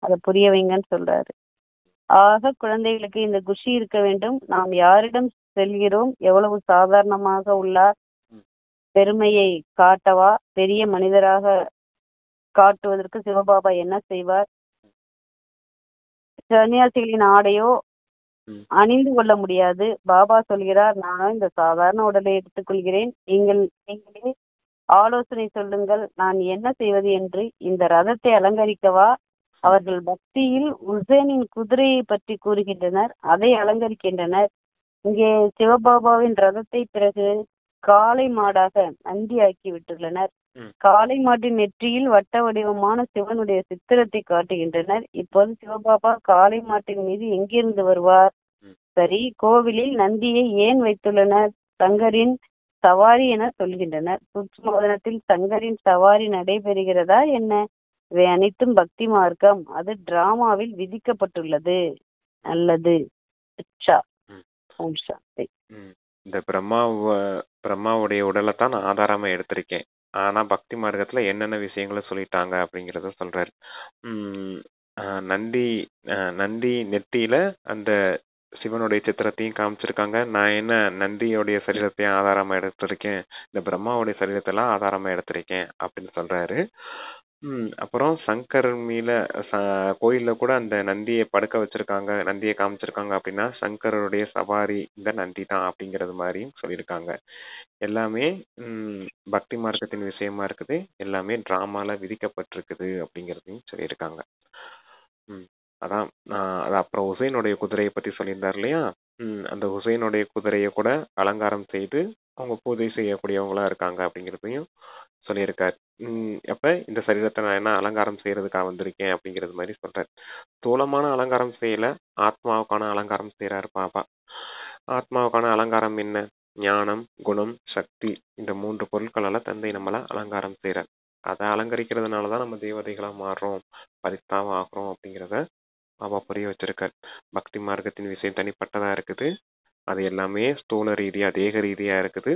அதை புரிய வைங்கன்னு சொல்றாரு. ஆக குழந்தைகளுக்கு இந்த குஷி இருக்க வேண்டும். நாம் யாரிடம் செல்கிறோம், எவ்வளவு சாதாரணமாக உள்ளார், பெருமையை காட்டவா, பெரிய மனிதராக காட்டுவதற்கு சிவபாபா என்ன செய்வார்? சன்னியாசிகளின் ஆடையோ அணிந்து கொள்ள முடியாது. பாபா சொல்கிறார், நானும் இந்த சாதாரண உடலை எடுத்துக்கொள்கிறேன், நீங்களே ஆலோசனை சொல்லுங்கள், நான் என்ன செய்வது என்று. இந்த ரதத்தை அலங்கரிக்கவா? அவர்கள் பக்தியில் உசேனின் குதிரையை பற்றி கூறுகின்றனர், அதை அலங்கரிக்கின்றனர். இங்கே சிவபாபாவின் ரதத்தை பிறகு காளை மாடாக நந்தி ஆக்கி விட்டுள்ளனர். காளை மாட்டின் நெற்றியில் வட்ட வடிவமான சிவனுடைய சித்திரத்தை காட்டுகின்றனர். இப்போது சிவபாபா காளை மாட்டின் மீது எங்கிருந்து வருவார்? சரி, கோவிலில் நந்தியை ஏன் வைத்துள்ளனர்? சங்கரின் சவாரி என சொல்கின்றனர். சுற்றுமோதனத்தில் சங்கரின் சவாரி நடைபெறுகிறதா என்ன? இவை அனைத்தும் பக்தி மார்க்கம், அது டிராமாவில் விதிக்கப்பட்டுள்ளது. நல்லது. இந்த பிரம்மாவுடைய உடலை தான் நான் ஆதாரமா எடுத்திருக்கேன். ஆனா பக்தி மார்க்கத்துல என்னென்ன விஷயங்களை சொல்லிட்டாங்க அப்படிங்கறத சொல்றாரு. நந்தி நெத்தியில அந்த சிவனுடைய சித்திரத்தையும் காமிச்சிருக்காங்க. நான் என்ன நந்தியோடைய சரீரத்தையும் ஆதாரமா எடுத்திருக்கேன், இந்த பிரம்மாவுடைய சரீரத்தெல்லாம் ஆதாரமா எடுத்திருக்கேன் அப்படின்னு சொல்றாரு. அப்புறம் சங்கர் மீல கோயில்ல கூட அந்த நந்தியை படுக்க வச்சிருக்காங்க, நந்தியை காமிச்சிருக்காங்க. அப்படின்னா சங்கருடைய சவாரி இந்த நந்தி தான் அப்படிங்கறது மாதிரியும் சொல்லியிருக்காங்க. எல்லாமே பக்தி மார்க்கத்தின் விஷயமா இருக்குது, எல்லாமே டிராமால விதிக்கப்பட்டிருக்குது அப்படிங்கறதையும் சொல்லியிருக்காங்க. அதான் அது அப்புறம் ஹுசைனுடைய குதிரையை பத்தி சொல்லியிருந்தார் இல்லையா? அந்த ஹுசைனுடைய குதிரையை கூட அலங்காரம் செய்து அவங்க பூஜை செய்யக்கூடியவங்களா இருக்காங்க அப்படிங்கிறதையும் சொல்லியிருக்காரு. அப்ப இந்த சரீரத்தை நான் என்ன அலங்காரம் செய்யறதுக்காக வந்திருக்கேன் அப்படிங்கிறது மாதிரி சொல்றாரு. ஸ்தூலமான அலங்காரம் செய்யல, ஆத்மாவுக்கான அலங்காரம் செய்யறாரு பாபா. ஆத்மாவுக்கான அலங்காரம் என்ன? ஞானம், குணம், சக்தி, இந்த 3 பொருட்களால தந்தை நம்மள அலங்காரம் செய்யறார். அதை அலங்கரிக்கிறதுனாலதான் நம்ம தேவதைகளா மாறுறோம், பரித்தாவ ஆகிறோம் அப்படிங்கிறத பாபா புரிய வச்சிருக்கார். பக்தி மார்க்கத்தின் விஷயம் தனிப்பட்டதா இருக்குது, அது எல்லாமே ஸ்தூல ரீதியா தேக ரீதியா இருக்குது.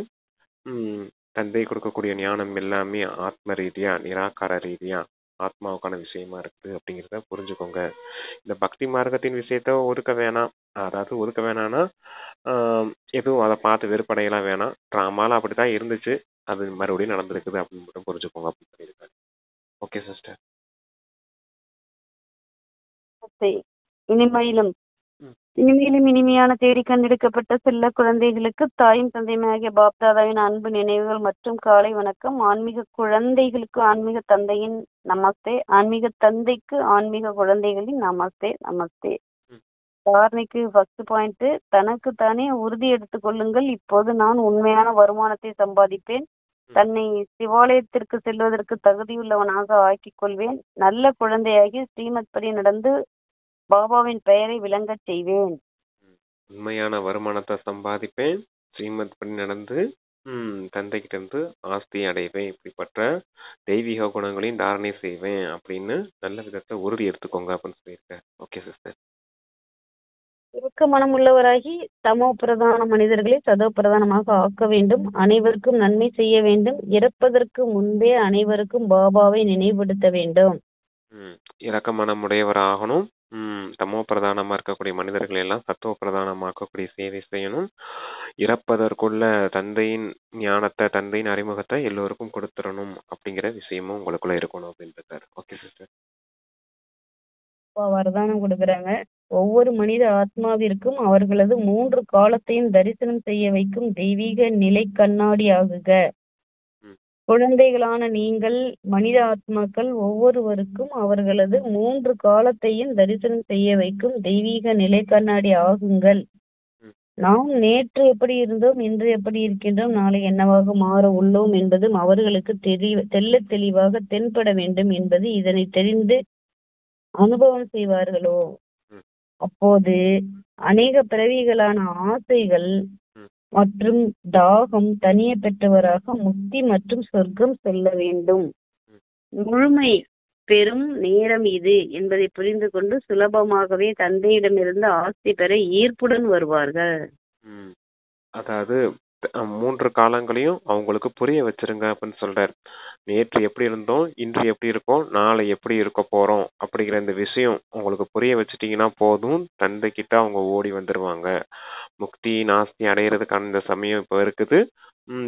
தந்தை கொடுக்கக்கூடிய ஞானம் எல்லாமே ஆத்ம ரீதியா நிராகார ரீதியா ஆத்மாவுக்கான விஷயமா இருக்குது அப்படிங்கிறத புரிஞ்சுக்கோங்க. இந்த பக்தி மார்க்கத்தின் விஷயத்த ஒதுக்க வேணாம். அதாவது ஒதுக்க வேணாம்னா எதுவும் அதை பார்த்து வெறுப்படையெல்லாம் வேணாம். டிராமால அப்படித்தான் இருந்துச்சு, அது மறுபடியும் நடந்திருக்குது அப்படின்னு மட்டும் புரிஞ்சுக்கோங்க அப்படின்னு சொல்லியிருக்காரு. Okay sister. இனிமையிலும் இனிமையான தேடி கண்டெடுக்கப்பட்ட செல்ல குழந்தைகளுக்கு தாயும் தந்தையுமாகிய பாப்தாதாவின் அன்பு நினைவுகள் மற்றும் காலை வணக்கம். ஆன்மீக குழந்தைகளுக்கு ஆன்மீக தந்தையின் நமஸ்தே, ஆன்மீக தந்தைக்கு ஆன்மீக குழந்தைகளின் நமஸ்தே நமஸ்தே. தாரணைக்கு ஃபர்ஸ்ட் பாயிண்ட், தனக்கு தானே உறுதி எடுத்துக் கொள்ளுங்கள். இப்போது நான் உண்மையான வருமானத்தை சம்பாதிப்பேன், தன்னை சிவாலயத்திற்கு செல்வதற்கு தகுதியுள்ளவனாக ஆக்கிக் கொள்வேன், நல்ல குழந்தையாகி ஸ்ரீமத் படி நடந்து பாபாவின் பெயரை விளங்கச் செய்வேன். உண்மையான வருமானத்தை சம்பாதிப்பேன், ஸ்ரீமத் படி நடந்து தந்தைகிட்ட இருந்து ஆஸ்தி அடைவேன், இப்படிப்பட்ட தெய்வீக குணங்களையும் தாரணை செய்வேன் அப்படின்னு நல்ல விதத்தை உறுதி எடுத்துக்கோங்க அப்படின்னு சொல்லியிருக்கேன். Okay sister. இறுக்க மனம் உள்ளவராகி தமோ பிரதான மனிதர்களை சதோ பிரதானமாக ஆக்க வேண்டும், அனைவருக்கும் நன்மை செய்ய வேண்டும், இறப்பதற்கு முன்பே அனைவருக்கும் பாபாவை நினைவுபடுத்த வேண்டும். இறக்க மனம் உடையவராகணும், தமோ பிரதானமா இருக்கக்கூடிய மனிதர்களை எல்லாம் சத்துவ பிரதானமாக்கக்கூடிய சேவை செய்யணும், இறப்பதற்குள்ள தந்தையின் ஞானத்தை தந்தையின் அறிமுகத்தை எல்லோருக்கும் கொடுத்துடணும் அப்படிங்கிற விஷயமும் உங்களுக்குள்ள இருக்கணும் அப்படின்றாரு. Okay sister. வரதானம் கொடுக்குறாங்க. ஒவ்வொரு மனித ஆத்மாவிற்கும் அவர்களது 3 காலத்தையும் தரிசனம் செய்ய வைக்கும் தெய்வீக நிலை கண்ணாடி ஆகுக. குழந்தைகளான நீங்கள் மனித ஆத்மாக்கள் ஒவ்வொருவருக்கும் அவர்களது 3 காலத்தையும் தரிசனம் செய்ய வைக்கும் தெய்வீக நிலை கண்ணாடி ஆகுங்கள். நாம் நேற்று எப்படி இருந்தோம், இன்று எப்படி இருக்கின்றோம், நாளை என்னவாக மாற உள்ளோம் என்பதும் அவர்களுக்கு தெல்ல தெளிவாக தென்பட வேண்டும் என்பது இதனை தெரிந்து அனுபவம் செய்வார்களோ அப்போது அநேக பிறவிகளான ஆசைகள் மற்றும் தாகம் தனிய பெற்றவராக முக்தி மற்றும் சொர்க்கம் செல்ல வேண்டும். முழுமை பெறும் நேரம் இது என்பதை புரிந்து கொண்டு சுலபமாகவே தந்தையிடமிருந்து ஆஸ்தி பெற ஈர்ப்புடன் வருவார்கள். ம். அதாவது 3 காலங்களையும் அவங்களுக்கு புரிய வச்சிருங்க அப்படின்னு சொல்றாரு. நேற்று எப்படி இருந்தோம், இன்று எப்படி இருக்கோம், நாளை எப்படி இருக்க போறோம் அப்படிங்கிற இந்த விஷயம் உங்களுக்கு புரிய வச்சுட்டீங்கன்னா போதும், தந்தை கிட்ட அவங்க ஓடி வந்துருவாங்க. முக்தியின் ஆஸ்தி அடையிறதுக்கான இந்த சமயம் இப்ப இருக்குது.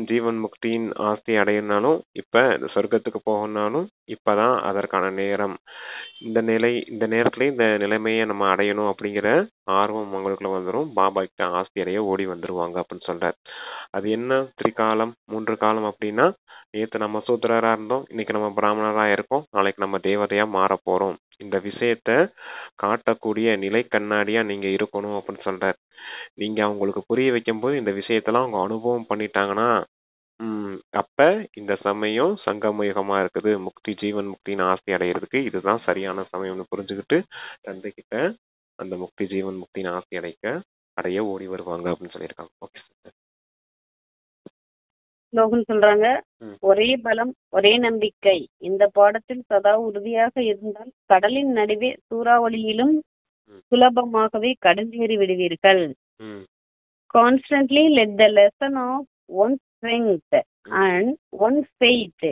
ஜீவன் முக்தியின் ஆஸ்தி அடையினாலும் இப்ப இந்த சொர்க்கத்துக்கு போகணும்னாலும் இப்பதான் அதற்கான நேரம். இந்த நேரத்துல இந்த நிலைமையை நம்ம அடையணும் அப்படிங்கிற ஆர்வம் உங்களுக்குள்ள வந்துடும். பாபா கிட்ட ஆஸ்தி அடைய ஓடி வந்துருவாங்க அப்படின்னு சொல்றாரு. அது என்ன திரிகாலம் 3 காலம் அப்படின்னா, நேத்து நம்ம சூத்திரரா இருந்தோம், இன்னைக்கு நம்ம பிராமணரா இருக்கோம், நாளைக்கு நம்ம தேவதையா மாற போறோம். இந்த விஷயத்த காட்டக்கூடிய நிலை கண்ணாடியா நீங்க இருக்கணும் அப்படின்னு சொல்றாரு. நீங்க அவங்களுக்கு புரிய வைக்கும் போது இந்த விஷயத்தெல்லாம் அவங்க அனுபவம் பண்ணிட்டாங்கன்னா, அப்ப இந்த சமயம் சங்கமயுகமா இருக்குது, முக்தி ஜீவன் முக்தியின் ஆஸ்தி அடையிறதுக்கு இதுதான் சரியான சமயம்னு புரிஞ்சுக்கிட்டு தந்தை கிட்ட அந்த முக்தி ஜீவன் முக்தியின் ஆஸ்தி அடைய ஓடி வருவாங்க அப்படின்னு சொல்லியிருக்காங்க. Okay sir. ஸ்லோகன் சொல்றாங்க, ஒரே பலம் ஒரே நம்பிக்கை. இந்த பாடத்தில் சதா உறுதியாக இருந்தால் கடலின் நடுவே சூறாவளியிலும் சுலபமாகவே கடந்தேறி விடுவீர்கள். Constantly let the lesson of one's strength and one's faith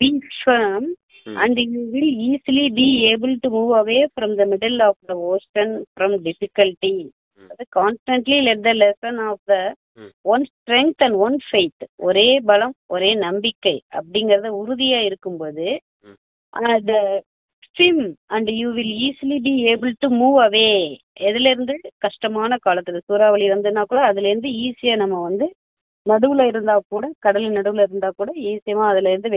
be firm, and you will easily be able to move away from the middle of the ocean from difficulty. Constantly let the lesson of the one's strength and one's faith, ஒரே பலம் ஒரே நம்பிக்கை அப்படிங்கறத உறுதியா இருக்கும்போது the swim and you will easily be able to move away. எதுல இருந்து? கஷ்டமான காலத்துல சூறாவளி வந்துன்னா கூட அதுல இருந்து ஈஸியா நம்ம நடுவுல இருந்தா கூட, கடல் நடுவுல இருந்தா கூட ஈஸியமா அதுல இருந்து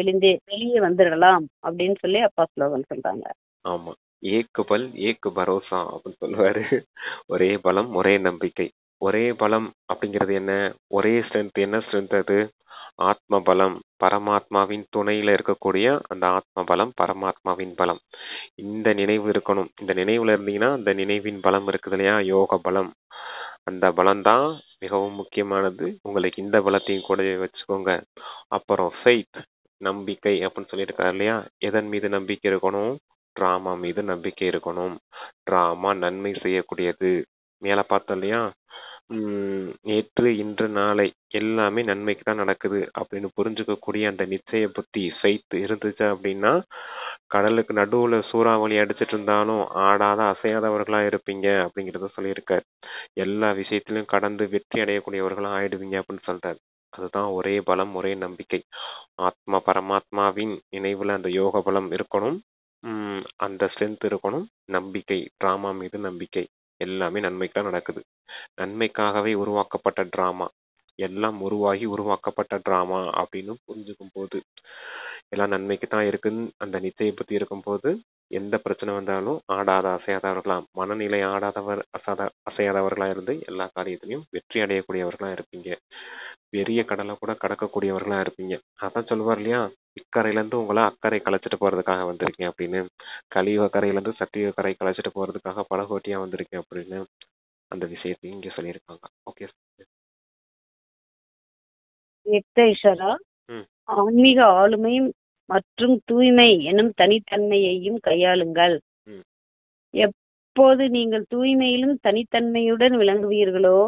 வெளியே வந்துடலாம் அப்படின்னு சொல்லி அப்பா ஸ்லோகன் சொல்றாங்க. ஆமா, ஏக்கு பல் ஏக்கு பரோசா அப்படின்னு சொல்லுவாரு. ஒரே பலம் ஒரே நம்பிக்கை. ஒரே பலம் அப்படிங்கிறது என்ன? ஒரே ஸ்ட்ரென்த். என்ன ஸ்ட்ரென்த் அது? ஆத்ம பலம், பரமாத்மாவின் துணையில இருக்கக்கூடிய அந்த ஆத்ம பலம், பரமாத்மாவின் பலம். இந்த நினைவு இருக்கணும். இந்த நினைவுல இருந்தீங்கன்னா அந்த நினைவின் பலம் இருக்குது இல்லையா, யோக பலம், அந்த பலம் தான் மிகவும் முக்கியமானது. உங்களுக்கு இந்த பலத்தையும் கூட வச்சுக்கோங்க. அப்புறம் ஃபெய்த், நம்பிக்கை அப்படின்னு சொல்லியிருக்காரு இல்லையா, எதன் மீது நம்பிக்கை இருக்கணும்? டிராமா மீது நம்பிக்கை இருக்கணும். டிராமா நன்மை செய்யக்கூடியது. மேல பார்த்தோம் இல்லையா, நேற்று இன்று நாளை எல்லாமே நன்மைக்கு தான் நடக்குது அப்படின்னு புரிஞ்சுக்கக்கூடிய அந்த நிச்சய புத்தி ஃபெய்த் இருந்துச்சு அப்படின்னா, கடலுக்கு நடுவுல சூறாவளி அடிச்சிட்டு இருந்தாலும் ஆடாத அசையாதவர்களா இருப்பீங்க அப்படிங்கறத சொல்லியிருக்காரு. எல்லா விஷயத்திலும் கடந்து வெற்றி அடையக்கூடியவர்களா ஆயிடுவீங்க அப்படின்னு சொல்றாரு. அதுதான் ஒரே பலம் ஒரே நம்பிக்கை. ஆத்மா பரமாத்மாவின் நினைவுல அந்த யோக பலம் இருக்கணும், அந்த ஸ்ட்ரென்த் இருக்கணும், நம்பிக்கை, டிராமா மீது நம்பிக்கை. எல்லாமே நன்மைக்கு தான் நடக்குது. நன்மைக்காகவே உருவாக்கப்பட்ட டிராமா, எல்லாம் உருவாக்கப்பட்ட டிராமா அப்படின்னு புரிஞ்சுக்கும் போது, எல்லாம் நன்மைக்கு தான் இருக்குன்னு அந்த நிச்சய பத்தி இருக்கும் போது, எந்த பிரச்சனை வந்தாலும் ஆடாத அசையாதவர்களா, மனநிலை ஆடாதவர் அசையாதவர்களா இருந்து எல்லா காரியத்திலையும் வெற்றி அடையக்கூடியவர்களா இருப்பீங்க. பெரிய கடலை கூட கடக்கக்கூடியவர்களா இருப்பீங்க. அதான் சொல்லுவார் இல்லையா, இக்கரையில இருந்து உங்களை அக்கறை கலைச்சிட்டு போறதுக்காக வந்திருக்கேன் அப்படின்னு, கலியுக கரையில இருந்து சத்தியுக கரை கலைச்சிட்டு போறதுக்காக படகோட்டியா வந்திருக்கேன் அப்படின்னு அந்த விஷயத்தையும் இங்க சொல்லியிருக்காங்க. ஓகே. ஆன்மீக ஆளுமை மற்றும் தூய்மை எனும் தனித்தன்மையையும் கையாளுங்கள். எப்போது நீங்கள் தூய்மையிலும் தனித்தன்மையுடன் விளங்குவீர்களோ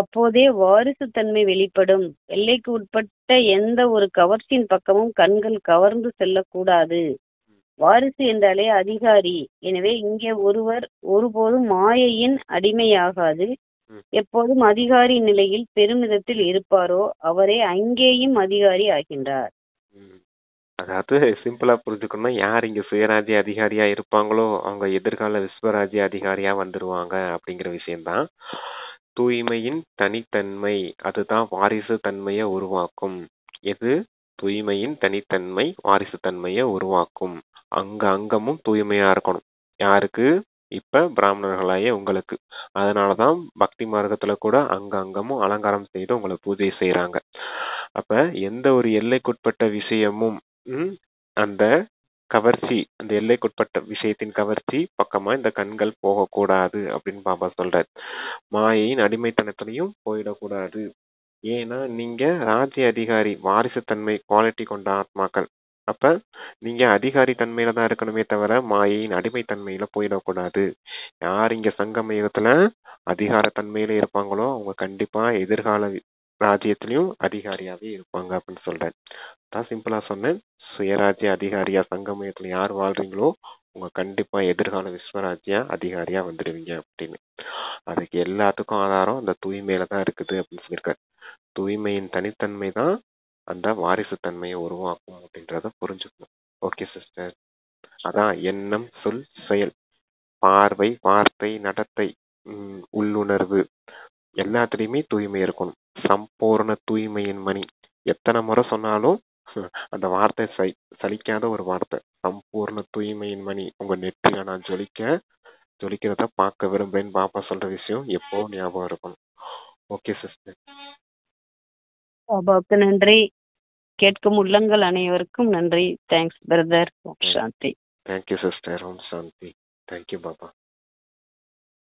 அப்போதே வாரிசு தன்மை வெளிப்படும். எல்லைக்கு உட்பட்ட எந்த ஒரு கவர்ச்சியின் பக்கமும் கண்கள் கவர்ந்து செல்லக்கூடாது. வாரிசு என்றாலே அதிகாரி. எனவே இங்கே ஒருவர் ஒருபோதும் மாயையின் அடிமையாகாது. எப்போதும் அதிகாரி நிலையில் பெருமிதத்தில் இருப்பாரோ அவரே அங்கேயும் அதிகாரி ஆகின்றார். அதாவது சிம்பிளா புரிஞ்சுக்கணும்னா, யார் இங்க சுயராஜ்ய அதிகாரியா இருப்பாங்களோ அவங்க எதிர்கால விஸ்வராஜ்ய அதிகாரியா வந்துருவாங்க அப்படிங்கிற விஷயம்தான். தூய்மையின் தனித்தன்மை அதுதான் வாரிசு தன்மையை உருவாக்கும். எது? தூய்மையின் தனித்தன்மை வாரிசு தன்மையை உருவாக்கும். அங்கமும் தூய்மையா இருக்கணும். யாருக்கு? இப்ப பிராமணர்களாய உங்களுக்கு. அதனாலதான் பக்தி மார்க்கத்துல கூட அங்கமும் அலங்காரம் செய்து உங்களை பூஜை செய்யறாங்க. அப்ப எந்த ஒரு எல்லைக்குட்பட்ட விஷயமும் அந்த கவர்ச்சி, அந்த எல்லைக்குட்பட்ட விஷயத்தின் கவர்ச்சி பக்கமா இந்த கண்கள் போகக்கூடாது அப்படின்னு பாபா சொல்றாரு. மாயையின் அடிமைத்தனத்திலையும் போயிடக்கூடாது. ஏன்னா நீங்க ராஜ்ய அதிகாரி, வாரிசு தன்மை குவாலிட்டி கொண்ட ஆத்மாக்கள். அப்ப நீங்க அதிகாரி தன்மையில தான் இருக்கணுமே தவிர மாயையின் அடிமை தன்மையில போயிடக்கூடாது. யார் இங்க சங்கம யுகத்துல அதிகார தன்மையில இருப்பாங்களோ அவங்க கண்டிப்பா எதிர்கால ராஜ்யத்திலயும் அதிகாரியாவே இருப்பாங்க அப்படின்னு சொல்றேன். நான் சிம்பிளா சொன்னேன். சுயராஜ்ய அதிகாரியா சங்கமயத்துல யார் வாழ்றீங்களோ உங்க கண்டிப்பா எதிர்கால விஸ்வராஜ்ய அதிகாரியா வந்துடுவீங்க அப்படின்னு. அதுக்கு எல்லாத்துக்கும் ஆதாரம் அந்த தூய்மையில தான் இருக்குது அப்படின்னு சொல்லியிருக்காரு. தூய்மையின் தனித்தன்மை தான் அந்த வாரிசு தன்மையை உருவாக்கும் அப்படின்றத புரிஞ்சுக்கணும். Okay sister. அதான் எண்ணம், சொல், செயல், பார்வை, வார்த்தை, நடத்தை, உள்ளுணர்வு எல்லாத்துலயுமே தூய்மை இருக்கணும். சம்பூர்ண தூய்மையின் மணி. எத்தனை முறை சொன்னாலும் அந்த வார்த்தை சலிக்காத ஒரு வார்த்தை. சம்பூர்ண தூய்மையின் மணி. உங்க நெற்றில நான் ஜொலிக்கிறத பார்க்க விரும்புறேன் பாப்பா சொல்ற விஷயம் எப்போ ஞாபகம் இருக்கணும். Okay sister. பாபாவுக்கு நன்றி. கேட்கும் உள்ளங்கள் அனைவருக்கும் நன்றி. Thanks brother. சாந்தி. Thank you sister. ஓம் சாந்தி. தேங்க்யூ பாபா.